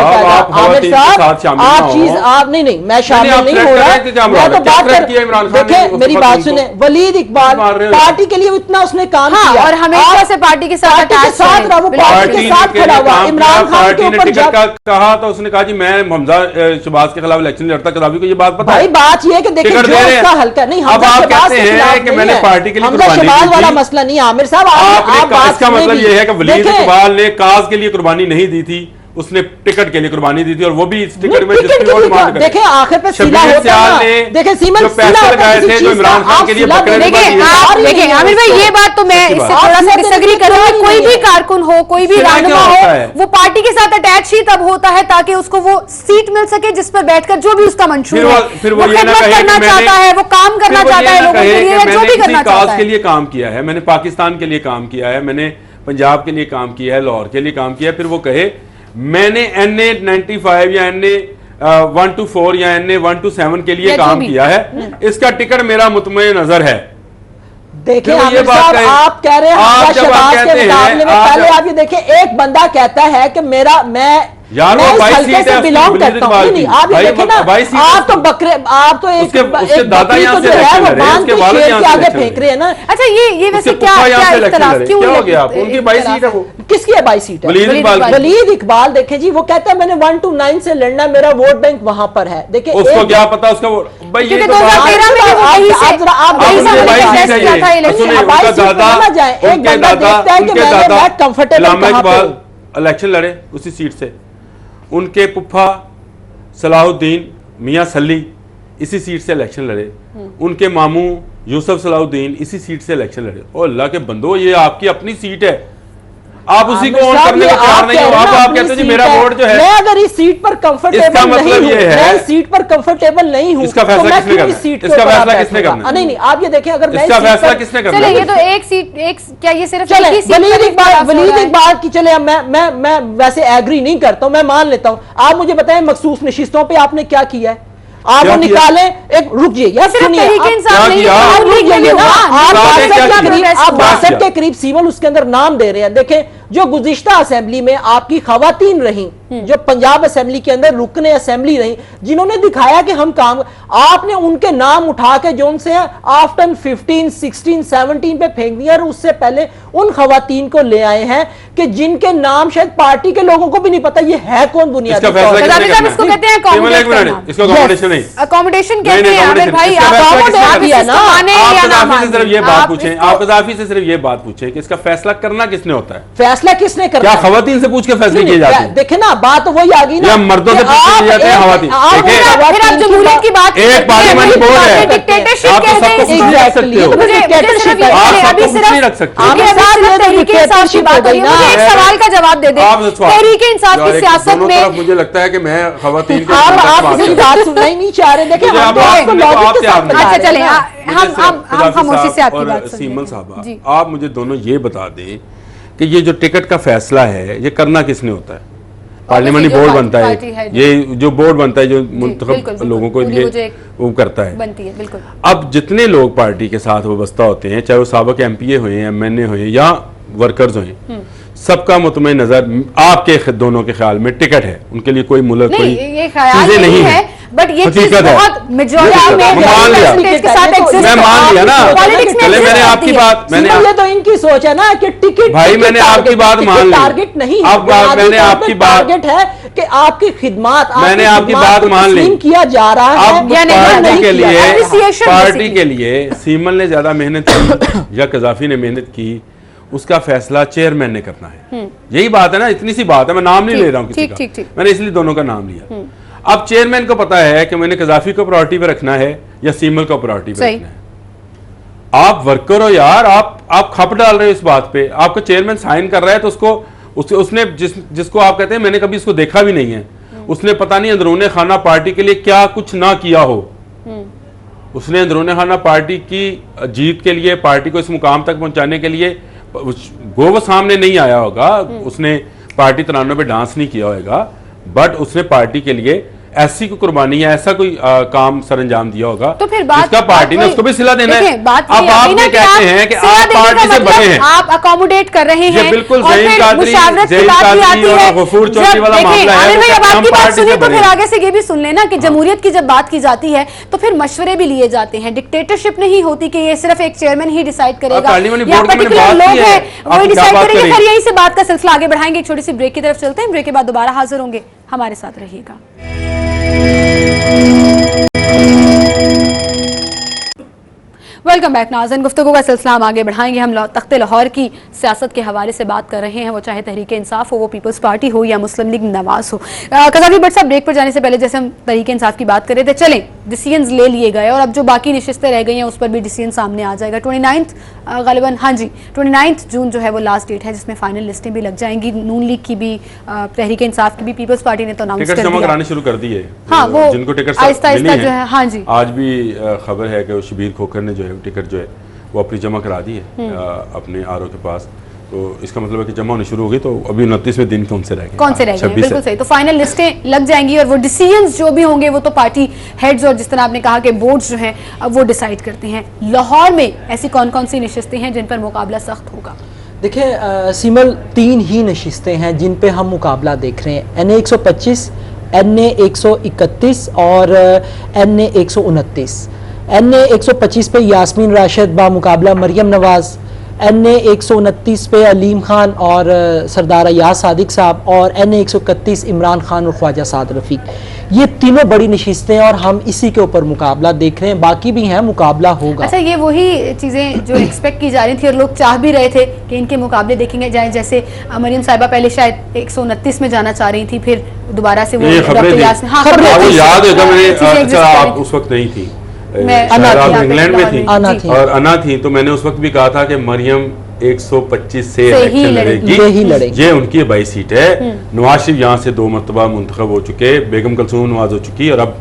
आमिर साहब, आप चीज आप नहीं, मैं शामिल नहीं हो रहा, मैं तो बात कर। देखें, मेरी बात सुने, वलीद इकबाल पार्टी के लिए इतना उसने काम किया और हमेशा से पार्टी के साथ रहा, वो पार्टी के साथ खड़ा हुआ। इमरान खान के ऊपर जब कहा तो उसने कहा जी मैं हमजा शहबाज के खिलाफ इलेक्शन लड़ता, कदाफी को ये बात पता है? भाई बात ये है कि देखिए जो उसका हल्का नहीं, अब आप कहते हैं कि मैंने पार्टी के लिए शहबाज वाला मसला नहीं। आमिर साहब, इसका मतलब ये है कि वलीद इकबाल ने काज के लिए कुर्बानी नहीं दी थी, उसने टिकट के लिए कुर्बानी दी थी, और वो भी इस टिकट में देखें आखिर पे सीला होता है। देखें सीमन जो पैसे लगाए थे जो इमरान खान के लिए देखिए आमिर भाई, ये बात तो मैं इससे थोड़ा सा डिसएग्री करूंगी। कोई भी कारकुन हो, कोई भी रहनुमा हो, वो पार्टी के साथ अटैच ही तब होता है ताकि उसको वो सीट मिल सके जिस पर बैठकर जो भी उसका मंशूर है, वो खिदमत करना चाहता है, वो काम करना चाहता है लोगों के लिए, जो भी करना चाहता है। के लिए काम किया है, मैंने पाकिस्तान के लिए काम किया है, मैंने पंजाब के लिए काम किया है, लाहौर के लिए काम किया है, फिर वो कहे मैंने NA 95 या NA 124 या NA 127 के लिए काम किया है, इसका टिकट मेरा मुतमईन नजर है। देखिए आमिर साहब, आप कह रहे हैं शहबाज के मुकाबले में, पहले आप ये देखिए, एक बंदा कहता है कि मैं यार वो 22 सीट है, बिलोंग करता हूं। नहीं, आप ये देखें ना, आप तो बकरे, आप तो एक दादा यहाँ से है वो बांध के शेर के आगे फेंक रहे हैं ना। अच्छा, ये वैसे क्या इख्तिलाफ क्यों हो गया? उनकी 22 सीट है, वो किसकी है 22 सीट है? वलीद इकबाल। देखे जी, वो कहता है मैंने 1 to 9 से लड़ना, मेरा वोट बैंक वहां पर है। देखिए उसको क्या पता उसका भाई, ये कंफर्टेबल इलेक्शन लड़े उसी सीट से, उनके पुप्पा सलाहुद्दीन मियां सली इसी सीट से इलेक्शन लड़े, उनके मामू यूसुफ सलाहुद्दीन इसी सीट से इलेक्शन लड़े। और अल्लाह के बंदो, ये आपकी अपनी सीट है, आप उसी को ऑन करने को तैयार नहीं हो। आप कहते हो जी मेरा वोट जो है, मैं अगर इस सीट पर कंफर्टेबल नहीं हूं, मैं इस सीट पर कंफर्टेबल नहीं हूं, इसका फैसला किसने करना? इसका फैसला किसने करना? नहीं, आप ये देखें, अगर मैं इसका फैसला किसने करना? चलिए, ये तो एक सीट, एक क्या ये सिर्फ वलीद इकबाल की, चले मैं वैसे एग्री नहीं करता हूं, मैं मान लेता हूं। आप मुझे बताएं, मखसूस नशिस्तों पे आपने क्या किया है? आप वो निकालें, एक रुक जाइए यार, सुनिए, आप 62 के करीब सीवल उसके अंदर नाम दे रहे हैं। देखें, जो गुज़िश्ता असेंबली में आपकी खवातीन रही, जो पंजाब असेंबली के अंदर रुकने असेंबली रही, जिन्होंने दिखाया कि हम काम, आपने उनके नाम उठा के जो उनसे आफ्टर 15, 16, 17 पे फेंक दिया, और उससे पहले उन खवातीन को ले आए हैं कि जिनके नाम शायद पार्टी के लोगों को भी नहीं पता ये है कौन बुनियादी। इसको कहते हैं अकोमोडेशन, कहते हैं आमिर भाई। ये बात पूछें, आप कज़ाफ़ी से सिर्फ ये बात पूछें कि इसका फैसला करना किसने होता है? फैसला किसने करना? क्या खवातीन से पूछ के फैसले किए जाते हैं? देखे ना, बात तो वही आ गई ना, मर्दों से पूछ के जाते हैं खवातीन। फिर आप जमहूरियत की बात, एक पार्लियामेंट बोर्ड है, डिक्टेटरशिप आप तो कहते हैं, सबको कुछ नहीं रख सकते हो, आप सबको कुछ नहीं रख सकते। तहरीक इंसाफ की बात करिए, मुझे एक सवाल का जवाब दे दें। तहरीक इंसाफ की सियासत में मुझे लगता है कि मैं खवातीन की आप बात सुनना ही नहीं चाह रहे। देखिए, अच्छा चले, हम खामोशी से आपकी बात सीमन साहब, आप मुझे दोनों ये बता दें कि ये जो टिकट का फैसला है, ये करना किसने होता है? पार्लियामेंट्री बोर्ड बनता पार्टी है, ये जो बोर्ड बनता है जो मुंतखब लोगों को ये वो करता है, बनती है। बिल्कुल। अब जितने लोग पार्टी के साथ वाबस्ता होते हैं, चाहे वो साबिक एमपीए हुए, एमएनए हुए या वर्कर्स हुए, सबका मुतमईन नजर आपके दोनों के ख्याल में टिकट है, उनके लिए कोई मुल्क कोई ये ख्याल नहीं है, बट ये चीज बहुत मेजॉरिटी में मान लिया, मैं मान लिया ना, चले मैंने आपकी बात, मैंने तो इनकी सोच है ना कि टिकट, भाई मैंने आपकी बात मान ली, टारगेट नहीं, अब मैंने आपकी बात, टारगेट है कि आपकी खिदमत, मैंने आपकी बात मान ली, किया जा रहा है। अब पार्टी के लिए सीमल ने ज्यादा मेहनत की या कजाफी ने मेहनत की, उसका फैसला चेयरमैन ने करना है। यही बात है ना, इतनी सी बात है, मैं नाम नहीं ले रहा हूँ किसी का, मैंने इसलिए दोनों का नाम लिया। अब चेयरमैन को पता है कि मैंने कजाफी को प्रायोरिटी पे रखना है या सीमल को प्रायोरिटी पे रखना है। आप वर्कर हो यार, आप खप डाल रहे हो इस बात पे, आपका चेयरमैन साइन कर रहा है तो उसने जिसको आप कहते हैं मैंने कभी इसको देखा भी नहीं है, उसने पता नहीं अंदरूने खाना पार्टी के लिए क्या कुछ ना किया हो, उसने अंदरूने खाना पार्टी की जीत के लिए, पार्टी को इस मुकाम तक पहुंचाने के लिए वो सामने नहीं आया होगा, उसने पार्टी तरानों पे डांस नहीं किया होगा, बट उसने पार्टी के लिए ऐसी कोई कुर्बानी या ऐसा कोई काम सर अंजाम दिया होगा, तो फिर बात, जिसका पार्टी ने उसको भी सिला देना है। अब आप ये कहते हैं कि आप पार्टी से बने हैं, आप अकोमोडेट कर रहे हैं, बिल्कुल ज़हीन कादरी और गफूर चौधरी वाला मामला है, आपकी बात सुनिए तो फिर आगे से ये भी सुन लेना कि जमहूरियत की जब बात की जाती है तो फिर मशवरे भी लिए जाते हैं, डिक्टेटरशिप नहीं होती कि ये सिर्फ एक चेयरमैन ही डिसाइड करेगा या पर्टिकुलर लोग हैं वो डिसाइड करेंगे। फिर यहीं से बात का सिलसिला आगे बढ़ाएंगे, एक छोटी सी ब्रेक की तरफ चलते हैं, ब्रेक के बाद दोबारा हाजिर होंगे, हमारे साथ रहिएगा। वेलकम बैक नाज़रीन, गुफ्तगू का सिलसिला हम आगे बढ़ाएंगे। हम तख्ते लाहौर की सियासत के हवाले से बात कर रहे हैं, वो चाहे तहरीक इंसाफ हो, वो पीपल्स पार्टी हो या मुस्लिम लीग नवाज हो। कज़ाफी भट्ट साहब, ब्रेक पर जाने से पहले जैसे हम तहरीक इंसाफ की बात कर रहे थे, चलें डिसीजंस ले लिए गए और अब जो बाकी नशिस्तें रह गई हैं उस पर भी डिसीजन सामने आ जाएगा। 29 गालिबन, हाँ जी 29 जून जो है वो लास्ट डेट है जिसमें फाइनल लिस्टें भी लग जाएंगी। नून लीग की भी, तहरीक इंसाफ की भी, पीपल्स पार्टी ने तो अनाउंस कर दिया, जमा कराने शुरू कर दी है। हाँ, वो जिनको टिकट आहिस्ता आहिस्ता जो है, हाँ जी आज भी खबर है कि शबीर खोखर ने जो है टिकट जो है वो अपनी जमा करा दी है अपने आरओ के पास, तो इसका मतलब है कि जमा होनी शुरू हो गई, तो अभी 29वें दिन कौन से रह गए, बिल्कुल सही। तो फाइनल लिस्टें लग जाएंगी और वो डिसीजंस जो भी होंगे वो तो पार्टी हेड्स और जिस तरह आपने कहा कि बोर्ड्स जो हैं अब वो डिसाइड करते हैं। लाहौर में ऐसी कौन कौन सी नशिस्तें हैं जिन पर मुकाबला सख्त होगा? देखिए सिमल, 3 ही नशिस्तें हैं जिन पे हम मुकाबला देख रहे हैं, NA 125, NA 131 और NA 129। NA 125 पे यास्मीन राशिद बा मुकाबला मरियम नवाज, NA 129 पे अलीम खान और सरदार अयाज सादिक साहब, और NA 131 इमरान खान और ख्वाजा साद रफीक। ये तीनों बड़ी नशिस्तें और हम इसी के ऊपर मुकाबला देख रहे हैं, बाकी भी हैं, मुकाबला होगा। अच्छा, ये वही चीज़ें जो एक्सपेक्ट की जा रही थी और लोग चाह भी रहे थे कि इनके मुकाबले देखेंगे जाए, जैसे मरियम साहिबा पहले शायद 129 में जाना चाह रही थी, फिर दोबारा से वो डॉक्टर यास्मीन, हाँ याद है उस वक्त नहीं थी, इंग्लैंड में थी और अना थी, तो मैंने उस वक्त भी कहा था कि मरियम 125 से इलेक्शन लड़ेगी, ये उनकी 22 सीट है। नवाज शरीफ यहाँ से 2 मरतबा मुंतखब हो चुके, बेगम कलसूम नवाज हो चुकी, और अब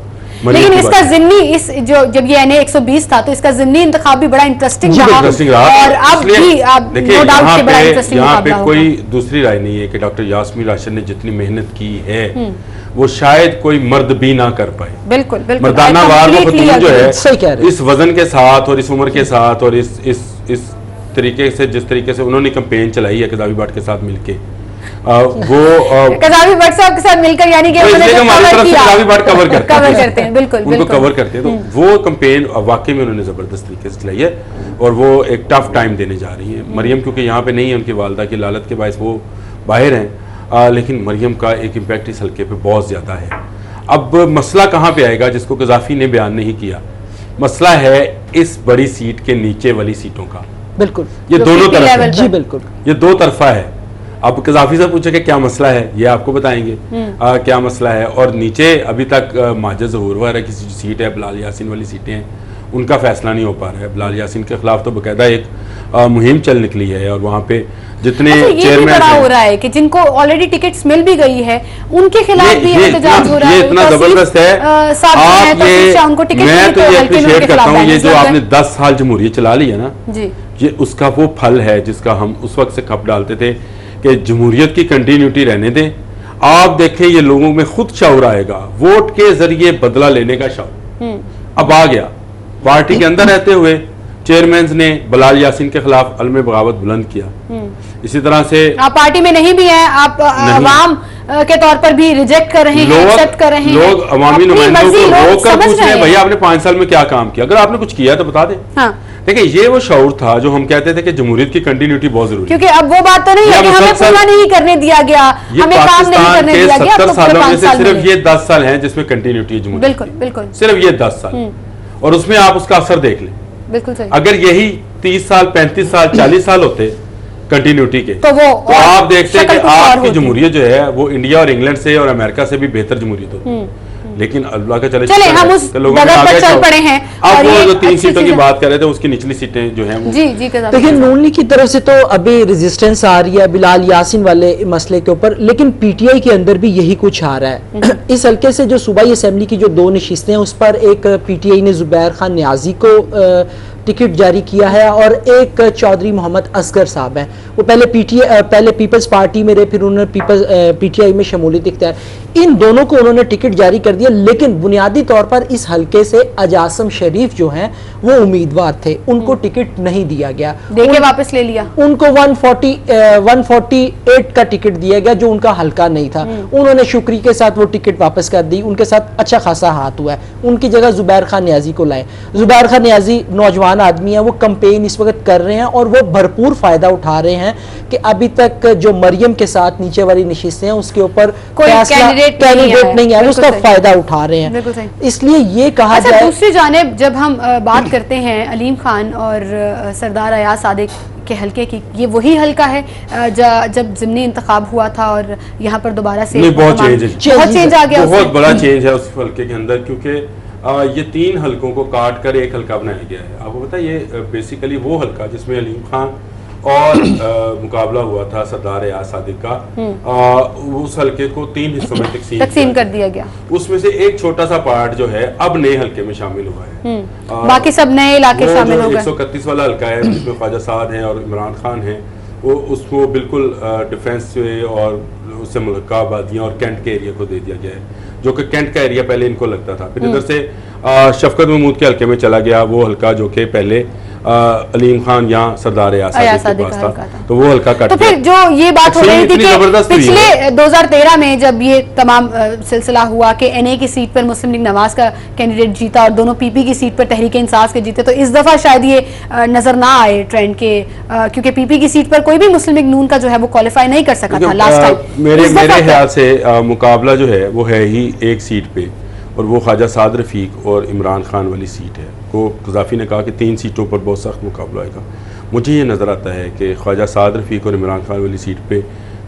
लेकिन इसका ज़िम्नी इस जो जब ये NA 120 था तो इसका ज़िम्नी इंतखाब भी बड़ा इंटरेस्टिंग रहा, और अब भी आप नो डाउट कि बड़ा इंटरेस्टिंग मुकाबला होगा। कोई दूसरी राय नहीं है कि डॉक्टर यास्मीन राशिद ने जितनी मेहनत की है वो शायद कोई मर्द भी ना कर पाए। बिल्कुल बिल्कुल, मर्दाना वार वो खुतून जो है इस वजन के साथ और इस उम्र के साथ और इस तरीके से, जिस तरीके से उन्होंने कैंपेन चलाई है कज़ाफी भट्ट के साथ मिलके, वो कज़ाफी भट्ट साहब के साथ मिलकर, यानी कि कज़ाफी भट्ट कवर करते हैं, बिल्कुल उनको कवर करते हैं, तो वो कैंपेन वाकई में उन्होंने जबरदस्त तरीके से चलाई है और वो एक टफ टाइम देने जा रही है। मरियम क्योंकि यहाँ पे नहीं है, उनकी वालदा की लालत के बायस वो बाहर हैं, लेकिन मरियम का एक इम्पैक्ट इस हल्के पे बहुत ज़्यादा है। अब मसला कहाँ पे आएगा जिसको कज़ाफी ने बयान नहीं किया, मसला है इस बड़ी सीट के नीचे वाली सीटों का। बिल्कुल, ये दोनों तरफ है, जी बिल्कुल, ये 2 तरफा है। अब कज़ाफी से पूछे कि क्या मसला है, ये आपको बताएंगे क्या मसला है। और नीचे अभी तक माजिद ज़हूर वगैरह की सीट है, बिलाल यासीन वाली सीटें हैं, उनका फैसला नहीं हो पा रहा है। बिलाल यासीन के खिलाफ तो बाकायदा एक मुहिम चल निकली है और वहाँ पे जितने चेयरमैन हो रहा है कि जिनको ऑलरेडी टिकट्स मिल भी गई है उनके खिलाफ भी एहतजाज हो रहा है। ये इतना जबरदस्त है, आप मैं तो ये अप्रिशिएट करता हूँ, ये जो आपने 10 साल जमहूरियत चला ली है ना जी, ये उसका वो फल है जिसका हम उस वक्त से खप डालते थे कि जमहूरियत की कंटिन्यूटी रहने दें, आप देखें ये लोगों में खुद शऊर आएगा, वोट के जरिए बदला लेने का शऊर अब आ गया। पार्टी के अंदर रहते हुए चेयरमैन ने बलाल यासीन के खिलाफ अलम बगावत बुलंद किया। इसी तरह से आप पार्टी में नहीं भी हैं, आप अवाम के तौर पर भी रिजेक्ट कर रहे हैं, एक्सेप्ट कर रहे हैं। लोग अवामी नुमाइंदों को रोककर पूछ रहे हैं भैया आपने 5 साल में क्या काम किया, अगर आपने कुछ किया तो बता दें। हाँ। देखिए ये वो शऊर था जो हम कहते थे कि जमहूरियत की कंटिन्यूटी बहुत जरूरी है, क्योंकि अब वो बात तो नहीं है कि हमें पूरा नहीं करने दिया गया, हमें काम नहीं करने दिया गया। 70 सालों में से सिर्फ ये 10 साल हैं जिसमें कंटिन्यूटी है जमहूरियत। बिल्कुल बिल्कुल, सिर्फ ये 10 साल, और उसमें आप उसका असर देख लें। बिल्कुल सही। अगर यही 30 साल 35 साल 40 साल होते कंटिन्यूटी के, तो आप देखते हैं कि आज की जमहूरियत जो है वो इंडिया और इंग्लैंड से और अमेरिका से भी बेहतर जमहूरियत होती है। लेकिन अल्लाह का चले हम उस डगर पर चल पड़े हैं। अब वो जो 3 सीटों की बात कर रहे थे उसकी निचली सीटें जो हैं जी जी देखिए नून लीग की तरफ से तो अभी रेजिस्टेंस आ रही है बिलाल यासीन वाले मसले के ऊपर, लेकिन पीटीआई के अंदर भी यही कुछ आ रहा है। इस हल्के से जो सूबाई असेंबली की जो 2 नशिस्तें हैं उस पर एक पीटीआई ने जुबैर खान न्याजी को टिकट जारी किया है और एक चौधरी मोहम्मद असगर साहब हैं, वो पहले पीपल्स पार्टी में रहे, फिर उन्होंने पीटीआई में शमूलियत इख्तियार, इन दोनों को उन्होंने टिकट जारी कर दिया। लेकिन बुनियादी तौर पर इस हल्के से अजासम शरीफ जो हैं वो उम्मीदवार थे, उनको टिकट नहीं दिया गया, देके वापस ले लिया। उनको 148 का टिकट दिया गया जो उनका हल्का नहीं था। उन्होंने शुक्री के साथ वो टिकट वापस कर दी, उनके साथ अच्छा खासा हाथ हुआ है, उनकी जगह जुबैर खान न्याजी को लाए। जुबैर खान न्याजी नौजवान आदमी है, वो कैंपेन इस वक्त कर रहे हैं और वो भरपूर फायदा उठा रहे हैं कि अभी तक जो मरियम के साथ नीचे वाली नशिस्तें हैं उसके ऊपर कोई कैंडिडेट नहीं है, उसका फायदा उठा रहे हैं। इसलिए ये कहा जाए। दूसरी जानिब जब हम बात करते हैं अलीम खान और सरदार अयाज सादिक के हल्के की, ये वही हल्का है जब ज़िमनी इंतखाब हुआ था और यहाँ पर दोबारा से बहुत चेंज आ गया, बहुत बड़ा चेंज है उस हल्के के अंदर, क्योंकि ये 3 हल्कों को काट कर एक हल्का बनाया गया है। आपको पता है ये बेसिकली वो हल्का जिसमें अलीम खान और मुकाबला हुआ था सरदार अयाज सादिक का, उस हल्के को 3 हिस्सों में तकसीम कर दिया गया। उसमें से एक छोटा सा पार्ट जो है अब नए हल्के में शामिल हुआ है, बाकी सब नए इलाके शामिल हो गए। 131 वाला हल्का है जिसमें ख्वाजा साद है और इमरान खान है, वो उसको बिल्कुल डिफेंस से और उससे मुल्का आबादियाँ और कैंट के एरिया को दे दिया गया है, जो कि कैंट का एरिया पहले इनको लगता था। फिर इधर से शफकत महमूद के हल्के में चला गया वो हल्का जो कि पहले अलीम खान या सरदार अयाज सादिक के पास था, तो वो हल्का कट तो फिर जो ये बात हो रही थी कि पिछले 2013 में जब ये तमाम सिलसिला हुआ कि एनए की सीट पर मुस्लिम लीग नवाज का कैंडिडेट जीता और दोनों पीपी की सीट पर तहरीक इंसाफ के जीते, तो इस दफा शायद ये नजर ना आए ट्रेंड के, क्योंकि पीपी की सीट पर कोई भी मुस्लिम लीग नून का जो है वो क्वालिफाई नहीं कर सका था लास्ट टाइम। मेरे ख्याल से मुकाबला जो है वो है ही एक सीट पे, और वो ख्वाजा साद रफीक और इमरान खान वाली सीट है। को क़ज़ाफ़ी ने कहा कि 3 सीटों पर बहुत सख्त मुकाबला आएगा। मुझे ये नज़र आता है कि ख्वाजा साद रफीक और इमरान खान वाली सीट पे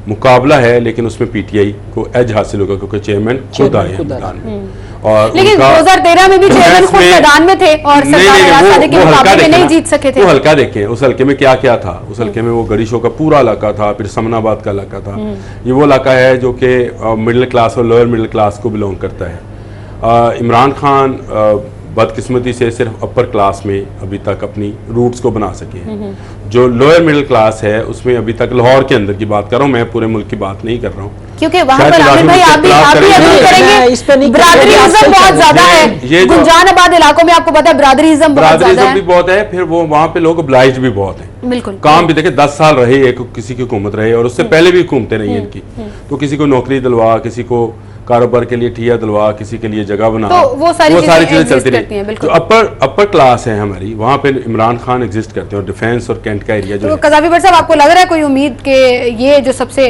मुकाबला है, लेकिन उसमें पीटीआई को एज हासिल होगा क्योंकि चेयरमैन खुद आए हैं मैदान में। और लेकिन 2013 में भी चेयरमैन खुद मैदान में थे और सरदार अयाज सादिक के मुकाबले में नहीं जीत सके थे। वो हल्का देखें, उस हल्के में क्या क्या था। उस हल्के में वो गरीशों का पूरा इलाका था, फिर समनाबाद का इलाका था। ये वो इलाका है जो कि मिडिल क्लास और लोअर मिडिल क्लास को बिलोंग करता है। इमरान खान बदकिस्मती से सिर्फ अपर क्लास में अभी तक अपनी रूट्स को बना सके हैं। जो लोअर मिडिल क्लास है उसमें अभी तक लाहौर के अंदर की बात कर रहा हूँ, मैं पूरे मुल्क की बात नहीं कर रहा हूँ, क्योंकि वहाँ पर आमिर भाई आप भी करेंगे, ब्रादरीज़म बहुत ज्यादा है। गुंजानाबाद इलाकों में आपको पता है ब्रादरीज़म भी बहुत है। फिर वो वहाँ पे लोग obliged भी बहुत है, बिल्कुल काम भी देखे 10 साल रहे एक किसी की हुकूमत रहे और उससे पहले भी हुकूमतें रही इनकी, तो किसी को नौकरी दिलवा, किसी को कारोबार के लिए ठिया दिलवा, किसी के लिए जगह बना, तो वो सारी चीजें चलती रहती हैं। तो अपर क्लास है हमारी, वहाँ पे इमरान खान एग्जिस्ट करते हैं और डिफेंस और कैंट का एरिया जो तो क़ज़ाफ़ी भट्ट साहब आपको लग रहा है कोई उम्मीद के ये जो सबसे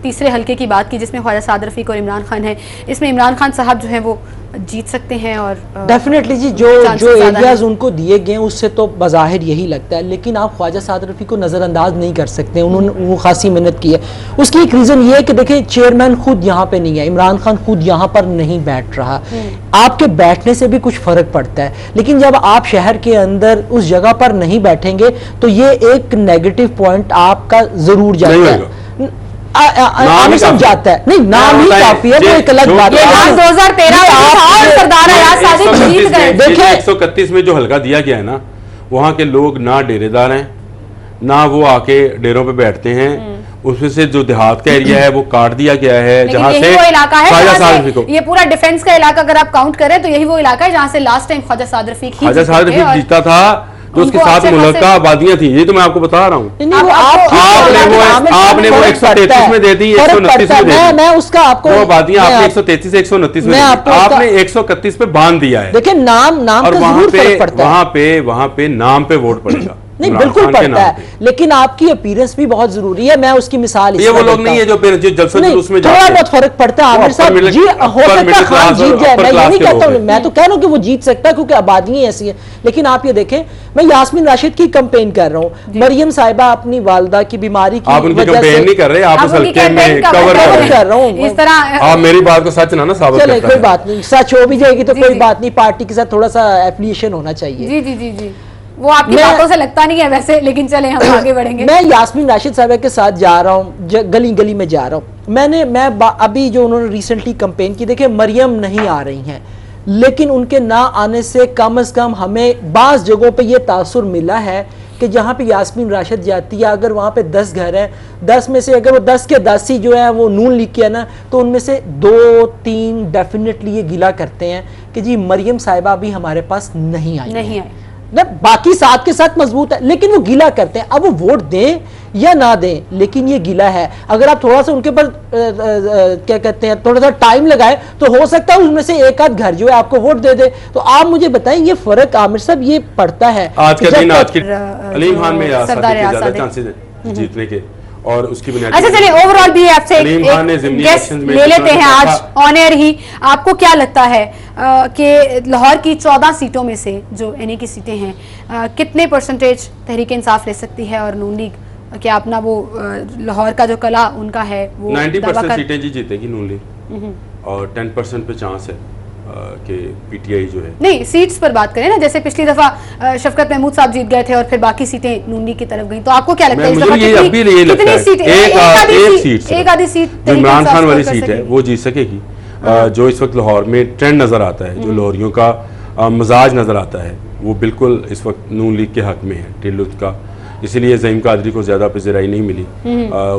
तीसरे हल्के की बात की जिसमें ख्वाजा साद रफीक और इमरान खान है, इसमें इमरान खान साहब जो है वो जीत सकते हैं? और डेफिनेटली जी जो एरियाज उनको दिए गए उससे तो बज़ाहिर यही लगता है, लेकिन आप ख्वाजा साद रफीक को नज़रअंदाज नहीं कर सकते। उन्होंने वो खासी मेहनत की है। उसकी एक रीज़न ये है कि देखिए चेयरमैन खुद यहाँ पे नहीं है, इमरान खान खुद यहाँ पर नहीं बैठ रहा। आपके बैठने से भी कुछ फर्क पड़ता है, लेकिन जब आप शहर के अंदर उस जगह पर नहीं बैठेंगे तो ये एक नेगेटिव पॉइंट आपका जरूर जाएगा। जाता है नहीं, नाम ही काफी है, वो एक अलग बात है। 2013 और सरदार अयाज सादिक जीत गए। देखिए 131 में जो हल्का दिया गया है ना, वहाँ के लोग ना डेरेदार हैं, ना वो आके डेरों पे बैठते हैं, उसमें से जो देहात का एरिया है वो काट दिया गया है, जहाँ यही से वो इलाका है ख्वाजा जहाँ साद से रफीक को ये पूरा डिफेंस का इलाका अगर आप काउंट करें तो यही वो इलाका है जहाँ से लास्ट टाइम ख्वाजा साद रफीक ही ख्वाजा साद रफीक जीता था, जो उसके उनको साथ अच्छे मुल्का खासे- आबादियां थी। ये तो मैं आपको बता रहा हूँ। आपने वो 133 में दे दी, 129 में दे दी। मैं उसका आपको वो आबादियां आपने 133 से 129 में दे दी, आपने 131 पे बांध दिया है। देखिए नाम और का वहां जरूर पे फर्क पड़ता है। वहां पे नाम पे वोट पड़ेगा। नहीं इमरान बिल्कुल खान के पड़ता नाम है, लेकिन आपकी अपीयरेंस भी बहुत जरूरी है। मैं उसकी मिसाल ये वो लोग नहीं है जो जलसा जुलूस में थोड़ा जाते बहुत फर्क पड़ता है। आमिर साहब जी हो सकता है खान जीत जाए, मैं ये नहीं कहता हूँ, मैं तो कह रहा हूँ कि वो जीत सकता है क्योंकि आबादी ऐसी है। लेकिन आप ये देखें, मैं यास्मीन राशिद की कंपेन कर रहा हूँ। मरियम साहिबा अपनी वालदा की बीमारी की आप उनकी वजह कंपेन से नहीं कर रहे, आप उस हल्के में कवर कर रहा हूँ। इस तरह आप मेरी बात को सच ना साबित चले करता कोई है। बात नहीं, सच हो भी जाएगी तो कोई बात नहीं, पार्टी के साथ थोड़ा सा एफिलिएशन होना चाहिए। जी जी जी जी, वो आपकी बातों से लगता नहीं है वैसे, लेकिन चले हम आगे बढ़ेंगे। मैं यास्मीन राशिद साहब के साथ जा रहा हूँ, गली गली में जा रहा हूँ। अभी जो उन्होंने रिसेंटली कंपेन की, देखिए मरियम नहीं आ रही हैं, लेकिन उनके ना आने से कम हमें बाज़ जगहों पे ये तासुर मिला है कि जहाँ पे यास्मीन राशिद जाती है, अगर वहाँ पे 10 घर हैं, 10 में से अगर वो 10 के 10 ही जो है वो नून लीग किया ना, तो उनमें से 2-3 डेफिनेटली ये गिला करते हैं कि जी मरियम साहिबा अभी हमारे पास नहीं आई। बाकी साथ के साथ मजबूत है, लेकिन वो गिला करते हैं। अब वो वोट दें या ना दें, लेकिन ये गिला है। अगर आप थोड़ा सा उनके पर क्या कहते हैं, थोड़ा सा टाइम लगाए तो हो सकता है उनमें से एक आध घर जो है आपको वोट दे दे। तो आप मुझे बताएं, ये फर्क आमिर साहब ये पड़ता है आज के दिन, आज की अलीम खान में ज्यादा चांसेस हैं जीतने के, और उसकी बुनियादी। अच्छा चलिए, ओवरऑल भी आपसे एक गेस्ट ले लेते हैं आज ऑन एयर ही। आपको क्या लगता है कि लाहौर की 14 सीटों में से जो एनए की सीटें हैं, कितने परसेंटेज तहरीक इंसाफ ले सकती है और नून लीग क्या अपना वो लाहौर का जो कला उनका है वो 90% सीटें जी जीतेगी नून लीग, और 10% पे चांस है कि पीटीआई जो है। नहीं, सीट्स पर बात करें ना, जैसे पिछली दफा शफकत महमूद साहब जीत गए थे और फिर बाकी सीटें नून लीग की तरफ गई, तो आपको क्या लगता है इस दफा कितनी सीटें? एक आधी सीट इमरान खान वाली सीट है वो जीत सकेगी। जो इस वक्त लाहौर में ट्रेंड नजर आता है, जो लाहौरियों का मजाज नजर आता है, वो बिल्कुल इस वक्त नून लीग के हक में है, टिल्लुत का। इसीलिए ज़हीम कादरी को ज्यादा पज़ीराई नहीं मिली,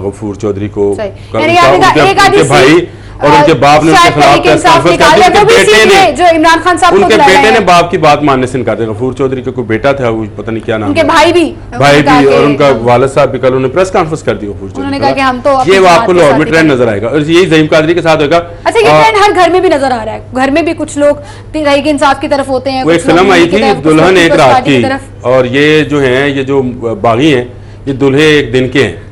गफूर चौधरी को, उनके भाई और उनके बाप ने उनके खिलाफ प्रेस कॉन्फ्रेंस कर दी। उनके बेटे ने बाप की बात मानने से इनकार किया। गफूर चौधरी का कोई बेटा था, वो पता नहीं क्या नाम, उनके भाई भी और उनका वालिद साहब भी, कल उन्होंने प्रेस कॉन्फ्रेंस कर दी गफूर चौधरी। ये आपको लाहौर में ट्रेंड नजर आएगा, और यही ज़हीम कादरी के साथ होगा। अच्छा, ये ट्रेंड हर घर में भी नजर आ रहा है, घर में भी कुछ लोग तहरीक इंसाफ की तरफ होते हैं। वो एक फिल्म आई थी दुल्हन एक रात की, और ये जो है, ये जो बागी हैं, ये दूल्हे एक दिन के हैं।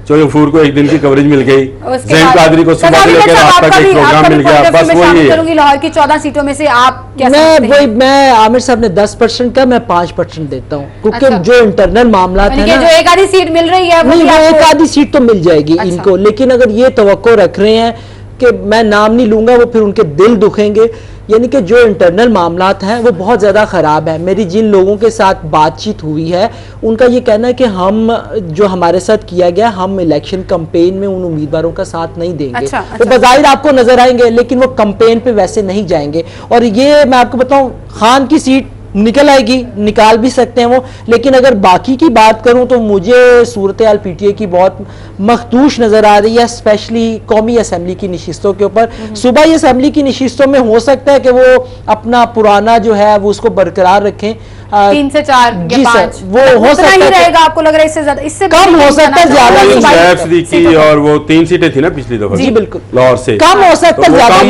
चलो गफूर को एक दिन की कवरेज मिल गई, ज़हीम कादरी को सुबह से लेकर रात तक एक प्रोग्राम मिल गया, बस वही है। लाहौर की 14 सीटों में से आप क्या मैं आमिर साहब ने 10% का, मैं 5% देता हूँ, क्योंकि जो इंटरनल मामला है ना, जो एक आधी सीट मिल रही है नहीं, वो एक आधी सीट तो मिल जाएगी इनको, लेकिन अगर ये तवक्को रख रहे हैं कि मैं नाम नहीं लूंगा, वो फिर उनके दिल दुखेंगे। यानी कि जो इंटरनल मामलात हैं वो बहुत ज़्यादा ख़राब है। मेरी जिन लोगों के साथ बातचीत हुई है, उनका ये कहना है कि हम जो हमारे साथ किया गया, हम इलेक्शन कंपेन में उन उम्मीदवारों का साथ नहीं देंगे। वो बज़ाहिर आपको नजर आएंगे, लेकिन वो कंपेन पे वैसे नहीं जाएंगे। और ये मैं आपको बताऊं, खान की सीट निकल आएगी, निकाल भी सकते हैं वो, लेकिन अगर बाकी की बात करूं तो मुझे सूरत हाल पीटीआई की बहुत मखदूश नजर आ रही है, स्पेशली कौमी असम्बली की नशिस्तों के ऊपर। सूबाई असम्बली की नशिस्तों में हो सकता है कि वो अपना पुराना जो है वो उसको बरकरार रखें, 3 से 4 या 5 वो हो सकता है रहेगा। आपको लग रहा है इससे ज्यादा, इससे कम हो सकता है, ज्यादा नहीं। और वो 3 सीटें थी ना पिछली दफा, जी बिल्कुल लाहौर से कम हो सकता है, ज्यादा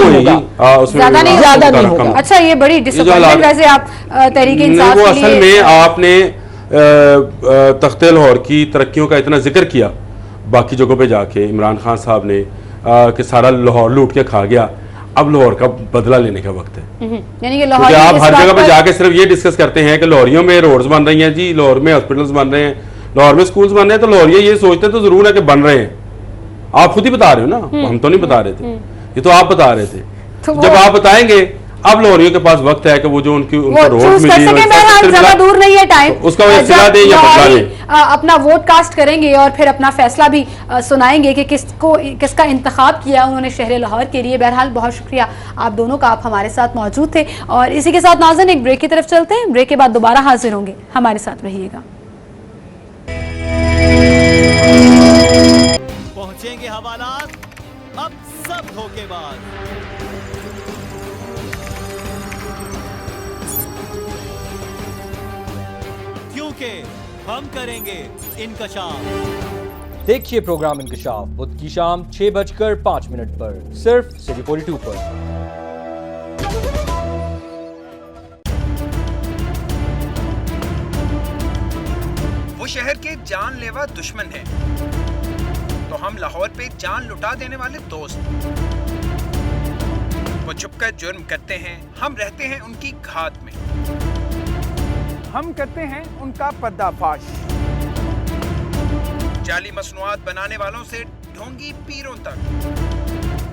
नहीं होगा। अच्छा, ये बड़ी डिसअपॉइंटमेंट वैसे आप तहरीक इंसाफ वो असल में आपने तख्ते लाहौर की तरक्कियों का इतना जिक्र किया बाकी जगहों पे जाके, इमरान खान साहब ने कि सारा लाहौर लूट के खा गया, अब लाहौर का बदला लेने का वक्त है। यानी कि लाहौर आप हर जगह पे जाके सिर्फ ये डिस्कस करते हैं कि लाहौरियों में रोड्स बन रही हैं जी, लाहौर में हॉस्पिटल्स बन रहे हैं, लाहौर में स्कूल्स बन रहे हैं, तो लाहौरिया ये सोचते तो जरूर है कि बन रहे हैं। आप खुद ही बता रहे हो ना, हम तो नहीं बता रहे थे, ये तो आप बता रहे थे। जब आप बताएंगे, अब लाहौरियों के पास वक्त है कि वो जो उनको रोड मिली है, दूर नहीं है टाइम, उसका इस्तेमाल दें या बदला लें, अपना वोट कास्ट करेंगे और फिर अपना फैसला भी सुनाएंगे कि किसका इंतखाब किया उन्होंने शहर लाहौर के लिए। बहरहाल बहुत शुक्रिया आप दोनों का, आप हमारे साथ मौजूद थे। और इसी के साथ नाज़रीन एक ब्रेक की तरफ चलते हैं, ब्रेक के बाद दोबारा हाजिर होंगे, हमारे साथ रहिएगा। के हवालात अब सब धोखेबाज। क्योंकि हम करेंगे इंकशाफ। देखिए प्रोग्राम इंकशाफ बुध की शाम 6:05 पर सिर्फ सिटी 42 पर। वो शहर के जानलेवा दुश्मन हैं, तो हम लाहौर पे जान लुटा देने वाले दोस्त। वो छुपकर जुर्म करते हैं, हम रहते हैं उनकी घात में। हम करते हैं उनका पर्दाफाश। जाली मसनूआत बनाने वालों से ढोंगी पीरों तक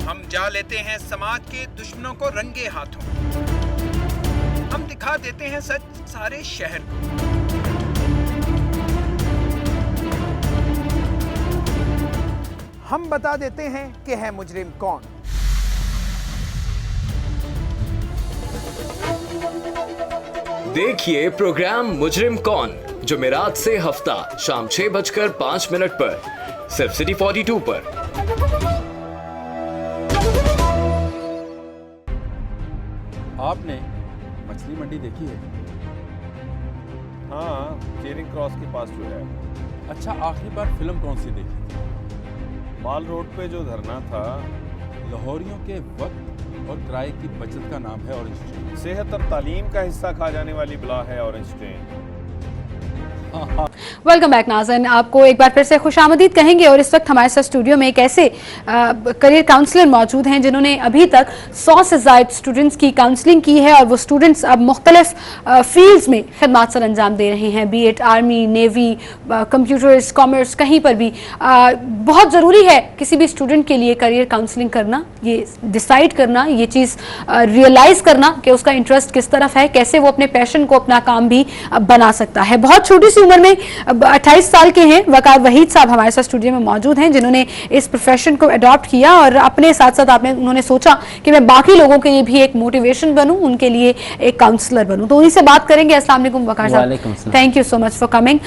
हम जा लेते हैं समाज के दुश्मनों को रंगे हाथों। हम दिखा देते हैं सच सारे शहर को। हम बता देते हैं कि है मुजरिम कौन। देखिए प्रोग्राम मुजरिम कौन जुमेरात से हफ्ता शाम 6:05 पर सिर्फ सिटी 42 पर। आपने मछली मंडी देखी है? हाँ, चेरिंग क्रॉस के पास जो है। अच्छा, आखिरी बार फिल्म कौन सी देखी थी? माल रोड पे जो धरना था, लाहौरियों के वक्त और किराए की बचत का नाम है ऑरेंज ट्रेन। सेहत और तालीम का हिस्सा खा जाने वाली बला है ऑरेंज ट्रेन। वेलकम बैक नाज़रीन, आपको एक बार फिर से खुशामदीद कहेंगे। और इस वक्त हमारे साथ स्टूडियो में एक ऐसे करियर काउंसलर मौजूद हैं जिन्होंने अभी तक 100 से ज़ायद स्टूडेंट्स की काउंसलिंग की है और वो स्टूडेंट्स अब मुख्तलिफ फील्ड्स में खिदमात सर अंजाम दे रहे हैं, be it army, navy, computers, commerce, कहीं पर भी। बहुत ज़रूरी है किसी भी स्टूडेंट के लिए करियर काउंसलिंग करना, ये डिसाइड करना, ये चीज़ रियलाइज़ करना कि उसका इंटरेस्ट किस तरफ है, कैसे वो अपने पैशन को अपना काम भी बना सकता है। बहुत छोटी उम्र में 28 साल के हैं वकार वहीद साहब हमारे साथ स्टूडियो में मौजूद हैं जिन्होंने इस प्रोफेशन को अडॉप्ट किया और अपने साथ साथ उन्होंने सोचा कि मैं बाकी लोगों के लिए भी एक मोटिवेशन बनूं, उनके लिए एक काउंसलर बनूं। तो उन्हीं से बात करेंगे। अस्सलाम वालेकुम वकार साहब, thank you so much for coming.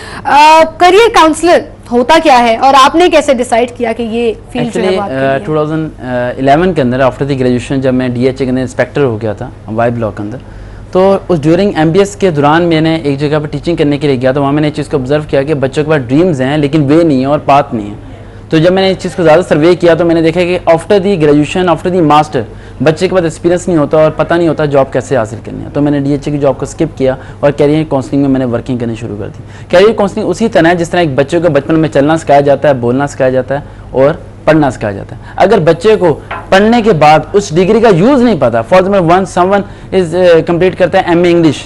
Career counsellor होता क्या है और आपने कैसे डिसाइड किया कि ये फील्ड जो है? 2011 के अंदर आफ्टर द ग्रेजुएशन जब मैं DHA के अंदर इंस्पेक्टर हो गया था वाई ब्लॉक के अंदर, तो उस ड्यूरिंग MBS के दौरान मैंने एक जगह पर टीचिंग करने के लिए गया। तो वहाँ मैंने इस चीज़ को ऑब्जर्व किया कि बच्चों के पास ड्रीम्स हैं लेकिन वे नहीं है और पाथ नहीं है। तो जब मैंने इस चीज़ को ज़्यादा सर्वे किया तो मैंने देखा कि after the graduation, after the master, बच्चे के पास एक्सपीरियंस नहीं होता और पता नहीं होता जॉब कैसे हासिल करनी है। तो मैंने DHA की जॉब को स्किप किया और कैरियर काउंसलिंग में मैंने वर्किंग करनी शुरू कर दी। कैरियर काउंसलिंग उसी तरह है जिस तरह एक बच्चों को बचपन में चलना सिखाया जाता है, बोलना सिखाया जाता है और पढ़ना सिखाया जाता है। अगर बच्चे को पढ़ने के बाद उस डिग्री का यूज़ नहीं पता, for example one someone is complete करता है MA इंग्लिश,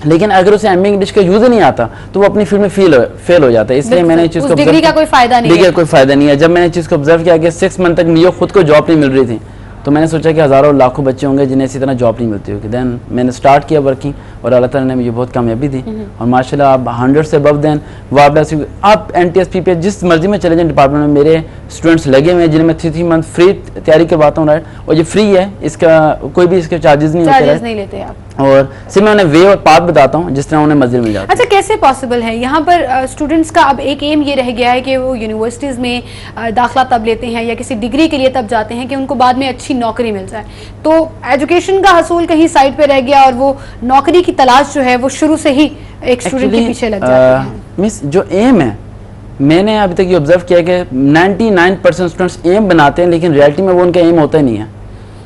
लेकिन अगर उसे MA इंग्लिश का यूज़ नहीं आता तो वो अपनी फील्ड में फेल हो जाता है। इसलिए मैंने इस चीज़ को डिग्री का कोई फायदा नहीं है। जब मैंने इस चीज़ को ऑब्जर्व किया कि 6 मंथ तक मुझे खुद को जॉब नहीं मिल रही थी, तो मैंने सोचा कि हज़ारों लाखों बच्चे होंगे जिन्हें इसी तरह जॉब नहीं मिलती होगी। देन मैंने स्टार्ट किया वर्किंग और अल्लाह ताला ने मुझे बहुत कामयाबी दी और माशाल्लाह आप 100 से अबव देन आप NTS PPS जिस मर्जी में चले जाएं डिपार्टमेंट में मेरे स्टूडेंट्स लगे हुए हैं जिनमें 3 मंथ फ्री तैयारी करवाता हूँ, राइट। और ये फ्री है, इसका कोई भी इसके चार्जेस नहीं लेते आप। और सिर्फ मैं उन्हें वे और पाथ बताता हूँ जिस तरह उन्हें मंजिल मिल जाती है। अच्छा, कैसे पॉसिबल है? यहाँ पर स्टूडेंट्स का अब एक एम ये रह गया है कि वो यूनिवर्सिटीज़ में दाखिला तब लेते हैं या किसी डिग्री के लिए तब जाते हैं कि उनको बाद में अच्छी नौकरी मिल जाए। तो एजुकेशन का हसूल कहीं साइड पे रह गया और वो नौकरी की तलाश जो है वो शुरू से ही एक स्टूडेंट के पीछे लग जाती है। मिस, जो एम है, मैंने अभी तक ये ऑब्जर्व किया कि 99% स्टूडेंट्स एम बनाते हैं लेकिन रियलिटी में वो उनका एम होता ही नहीं है,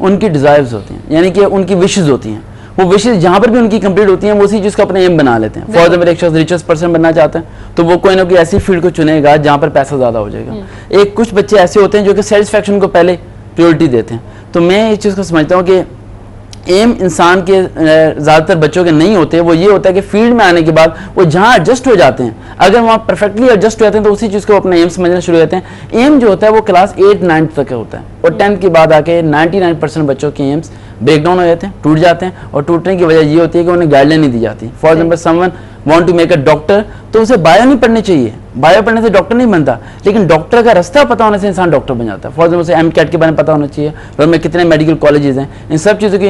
उनकी डिज़ायर्स होती हैं, यानी कि उनकी विशेज़ होती हैं। वो विशेष जहाँ पर भी उनकी कंप्लीट होती हैं वो उसी चीज़ को अपने एम बना लेते हैं। फॉर एग्जाम्पल एक शख्स रिचेस्ट पर्सन बनना चाहते हैं तो वो कोई ना कोई ऐसी फील्ड को चुनेगा जहाँ पर पैसा ज़्यादा हो जाएगा। एक कुछ बच्चे ऐसे होते हैं जो कि सेटिस्फैक्शन को पहले प्रायोरिटी देते हैं। तो मैं इस चीज़ को समझता हूँ कि एम इंसान के ज़्यादातर बच्चों के नहीं होते, वो ये होता है कि फील्ड में आने के बाद वो जहाँ एडजस्ट हो जाते हैं, अगर वहाँ परफेक्टली एडजस्ट हो जाते हैं तो उसी चीज़ को अपना एम समझना शुरू करते हैं। एम जो होता है वो क्लास 8-9 तक होता है और 10th के बाद आके 99% बच्चों के एम्स ब्रेक डाउन हो जाते हैं, टूट जाते हैं। और टूटने की वजह ये होती है कि उन्हें गाइडलाइन नहीं दी जाती। For example someone want to make a doctor, तो उसे बायो नहीं पढ़नी चाहिए, बायो पढ़ने से डॉक्टर नहीं बनता, लेकिन डॉक्टर का रास्ता पता होने से इंसान डॉक्टर बन जाता है। फॉर एग्जाम्पल उसे MCAT के बारे में पता होना चाहिए और में कितने मेडिकल कॉलेजेस हैं, इन सब चीज़ों की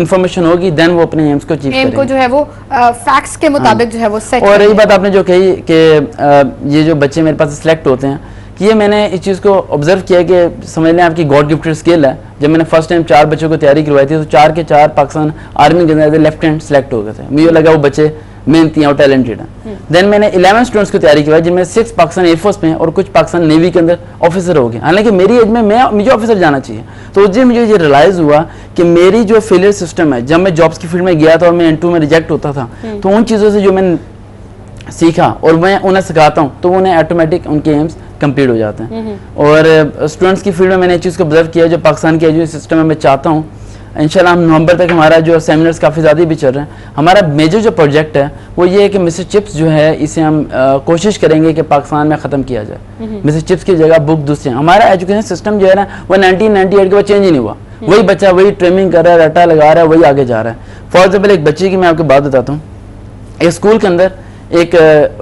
इन्फॉर्मेशन होगी, देन वो अपने एम्स को अचीव करेंगे। को जो है वो फैक्ट्स के मुताबिक जो है वो सेट। और यही बात आपने जो कही कि ये जो बच्चे मेरे पास सिलेक्ट होते हैं कि ये मैंने इस चीज़ को ऑब्जर्व किया कि समझ लें आपकी गॉड गिफ्टेड स्किल है। जब मैंने फर्स्ट टाइम 4 बच्चों को तैयारी करवाई थी तो 4 के 4 पाकिस्तान आर्मी के अंदर लेफ्टिनेंट सेलेक्ट हो गए थे। मुझे लगा वो बच्चे मेहनती हैं और टैलेंटेड हैं। देन मैंने 11 स्टूडेंट्स को तैयारी करवाई जिनमें 6 पाकिस्तान एयरफोर्स में और कुछ पाकिस्तान नेवी के अंदर ऑफिसर हो गए। हालांकि मेरी एज में मुझे ऑफिसर जाना चाहिए। तो उस दिन मुझे ये रियलाइज़ हुआ कि मेरी जो फेलियर सिस्टम है, जब मैं जॉब्स की फील्ड में गया था और मैं इंटरव्यू में रिजेक्ट होता था, तो उन चीज़ों से जो मैंने सीखा और मैं उन्हें सिखाता हूँ तो उन्हें ऑटोमेटिक उनके एम्स कंप्लीट हो जाते हैं। और स्टूडेंट्स की फील्ड में मैंने इस चीज़ को ऑब्जर्व किया जो पाकिस्तान के एजुकेशन सिस्टम में मैं चाहता हूँ इंशाल्लाह हम नवंबर तक हमारा जो सेमिनार्स काफ़ी ज़्यादा भी चल रहे हैं। हमारा मेजर जो प्रोजेक्ट है वो ये है कि मिस्टर चिप्स जो है इसे हम कोशिश करेंगे कि पाकिस्तान में ख़त्म किया जाए। मिस्टर चिप्स की जगह बुक दूसरे हमारा एजुकेशन सिस्टम जो है ना वो 1998 के बाद चेंज ही नहीं हुआ। वही बच्चा वही ट्रेनिंग कर रहा है, रटा लगा रहा है, वही आगे जा रहा है। फॉर एग्जाम्पल एक बच्चे की मैं आपको बात बताता हूँ। एक स्कूल के अंदर एक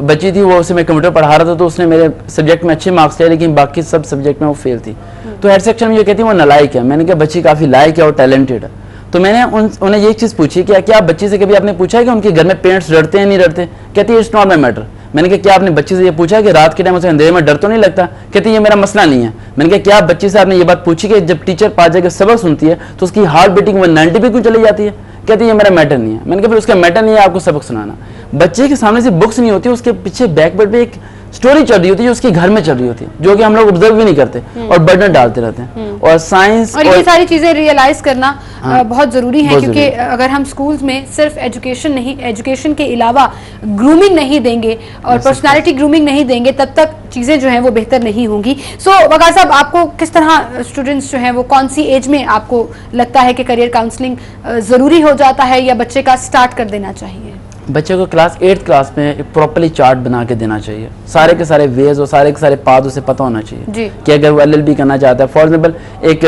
बच्ची थी, वो उसे मैं कंप्यूटर पढ़ा रहा था तो उसने मेरे सब्जेक्ट में अच्छे मार्क्स लिए लेकिन बाकी सब सब्जेक्ट में वो फेल थी। तो हेड सेक्शन में ये कहती है वो नालायक है। मैंने कहा बच्ची काफ़ी लायक है और टैलेंटेड है। तो मैंने उन्हें ये चीज़ पूछी कि क्या बच्ची से कभी आपने पूछा है कि उनके घर में पेरेंट्स डरते हैं नहीं डरते? कहती है इट्स नॉट माई मैटर। मैंने कहा क्या आपने बच्ची से ये पूछा कि रात के टाइम उसे अंधेरे में डर तो नहीं लगता? कहती है ये मेरा मसला नहीं है। मैंने कहा क्या बच्ची से आपने ये बात पूछी कि जब टीचर 5 जगह सबक सुनती है तो उसकी हार्ट बीटिंग 190 पे क्यों चली जाती है? कहती है ये मेरा मैटर नहीं है। मैंने कहा फिर उसका मैटर नहीं है आपको सबक सुनाना। बच्चे के सामने से बुक्स नहीं होती, उसके पीछे बैकवर्ड पे एक स्टोरी चल रही होती है जो उसके घर में चल रही होती है, जो कि हम लोग ऑब्जर्व भी नहीं करते और बर्डन डालते रहते हैं। और साइंस और ये सारी चीजें रियलाइज करना बहुत जरूरी है, क्योंकि अगर हम स्कूल्स में सिर्फ एजुकेशन के अलावा ग्रूमिंग नहीं देंगे और पर्सनालिटी ग्रूमिंग नहीं देंगे तब तक चीजें जो हैं वो बेहतर नहीं होंगी। सो वकार साहब, आपको किस तरह स्टूडेंट्स जो हैं वो कौन सी एज में आपको लगता है कि करियर काउंसलिंग जरूरी हो जाता है या बच्चे का स्टार्ट कर देना चाहिए? बच्चे को क्लास 8th क्लास में प्रॉपर्ली चार्ट बना के देना चाहिए। सारे के सारे वेज और सारे के सारे पाथ उसे पता होना चाहिए कि अगर वो LLB करना चाहता है। फॉर एग्जाम्पल एक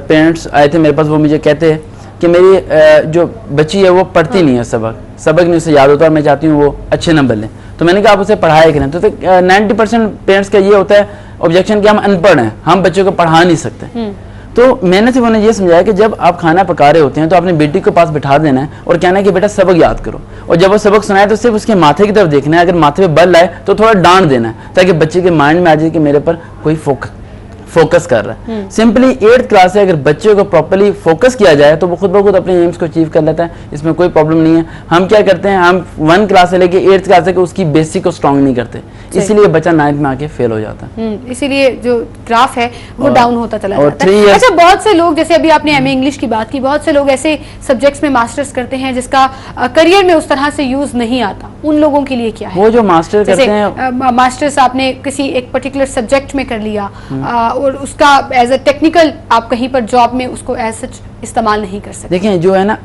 पेरेंट्स आए थे मेरे पास, वो मुझे कहते हैं कि मेरी जो बच्ची है वो पढ़ती नहीं है, सबक नहीं उसे याद होता और मैं चाहती हूँ वो अच्छे नंबर लें। तो मैंने कहा आप उसे पढ़ाया करें। तो 90% पेरेंट्स का ये होता है ऑब्जेक्शन कि हम अनपढ़ हैं, हम बच्चों को पढ़ा नहीं सकते। तो मैंने सिर्फ उन्हें ये समझाया कि जब आप खाना पका रहे होते हैं तो अपनी बेटी को पास बिठा देना है और कहना है कि बेटा सबक याद करो, और जब वो सबक सुनाए तो सिर्फ उसके माथे की तरफ देखना है। अगर माथे पे बल आए तो थोड़ा डांट देना है ताकि बच्चे के माइंड में आ जाए कि मेरे पर कोई फोकस कर रहा है। सिंपली 8th क्लास से अगर बच्चे को प्रॉपर्ली फोकस किया जाए तो वो खुद ब खुद अपने एम्स को अचीव कर लेता है, इसमें कोई प्रॉब्लम नहीं है। हम क्या करते हैं, हम 1 क्लास से लेके 8th क्लास तक उसकी बेसिक को स्ट्रॉन्ग नहीं करते, इसीलिए बच्चा 9th में आके फेल हो जाता है। इसीलिए जो ग्राफ है वो डाउन होता चला जाता है। अच्छा, बहुत से लोग, जैसे अभी आपने MA इंग्लिश की बात की, बहुत से लोग ऐसे सब्जेक्ट्स में मास्टर्स करते हैं जिसका करियर में उस तरह से यूज नहीं आता, उन लोगों के लिए क्या है? वो जो मास्टर करते हैं, मास्टर्स आपने किसी एक पर्टिकुलर सब्जेक्ट में कर लिया और उसका एज अ टेक्निकल आप कहीं पर जॉब में उसको एज सच इस्तेमाल नहीं कर सकते। देखिए जो है ना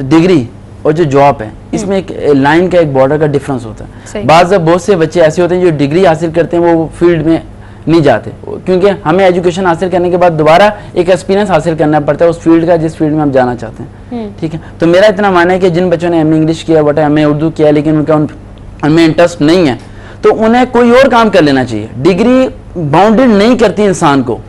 डिग्री और जो जॉब है इसमें एक लाइन का एक बॉर्डर का डिफरेंस होता है। बहुत से बच्चे ऐसे होते हैं जो डिग्री हासिल करते हैं वो फील्ड में नहीं जाते, क्योंकि हमें एजुकेशन हासिल करने के बाद दोबारा एक एक्सपीरियंस हासिल करना पड़ता है उस फील्ड का जिस फील्ड में हम जाना चाहते हैं। ठीक है, तो मेरा इतना मानना है कि जिन बच्चों ने MA इंग्लिश किया, MA उर्दू किया, लेकिन उनका उनमें इंटरेस्ट नहीं है तो उन्हें कोई और काम कर लेना चाहिए। डिग्री बाउंडेड नहीं करती इंसान को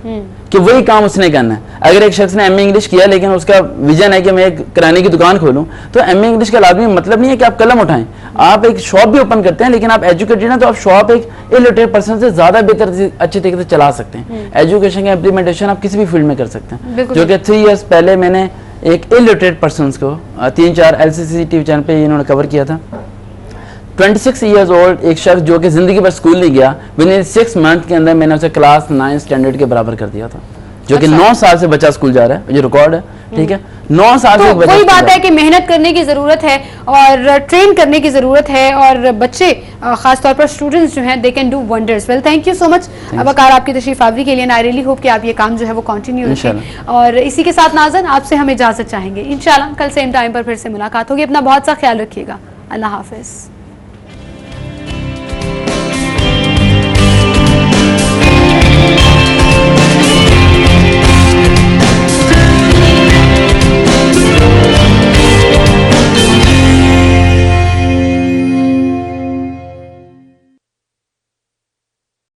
कि वही काम उसने करना है। अगर एक शख्स ने MA इंग्लिश किया लेकिन उसका विजन है कि मैं एक किराने की दुकान खोलूं, तो MA इंग्लिश का लाजमी मतलब नहीं है कि आप कलम उठाएं। आप एक शॉप भी ओपन करते हैं लेकिन आप एजुकेटेड हैं तो आप शॉप एक इलिटरेट पर्सन से ज्यादा बेहतर अच्छे तरीके से चला सकते हैं। एजुकेशन का इम्प्लीमेंटेशन आप किसी भी फील्ड में कर सकते हैं, जो कि 3 इयर्स पहले मैंने एक इलिटरेट पर्सन को 3-4 LCC TV चैनल पे इन्होंने कवर किया था। 26 ईयर्स ओल्ड एक शख्स जो कि जिंदगी भर स्कूल नहीं गया, विद इन 6 मंथ के अंदर मैंने उसे क्लास 9 स्टैंडर्ड के बराबर कर दिया था, जो कि 9 साल से बच्चा स्कूल जा रहा है, ये रिकॉर्ड है। ठीक है, 9 साल से वही बात है कि मेहनत करने की जरूरत है और ट्रेन करने की जरूरत है, और बच्चे खासतौर पर स्टूडेंट्स जो हैं they can do wonders. Well, thank you so much Waqar आपकी तशरीफ आवरी के लिए। आई रियली होप कि आप ये काम जो है वो कंटिन्यू रखें। और इसी के साथ नाज़रीन आपसे हम इजाजत चाहेंगे, इंशाल्लाह कल सेम टाइम पर फिर से मुलाकात होगी। अपना बहुत सा ख्याल रखिएगा। अल्लाह हाफिज।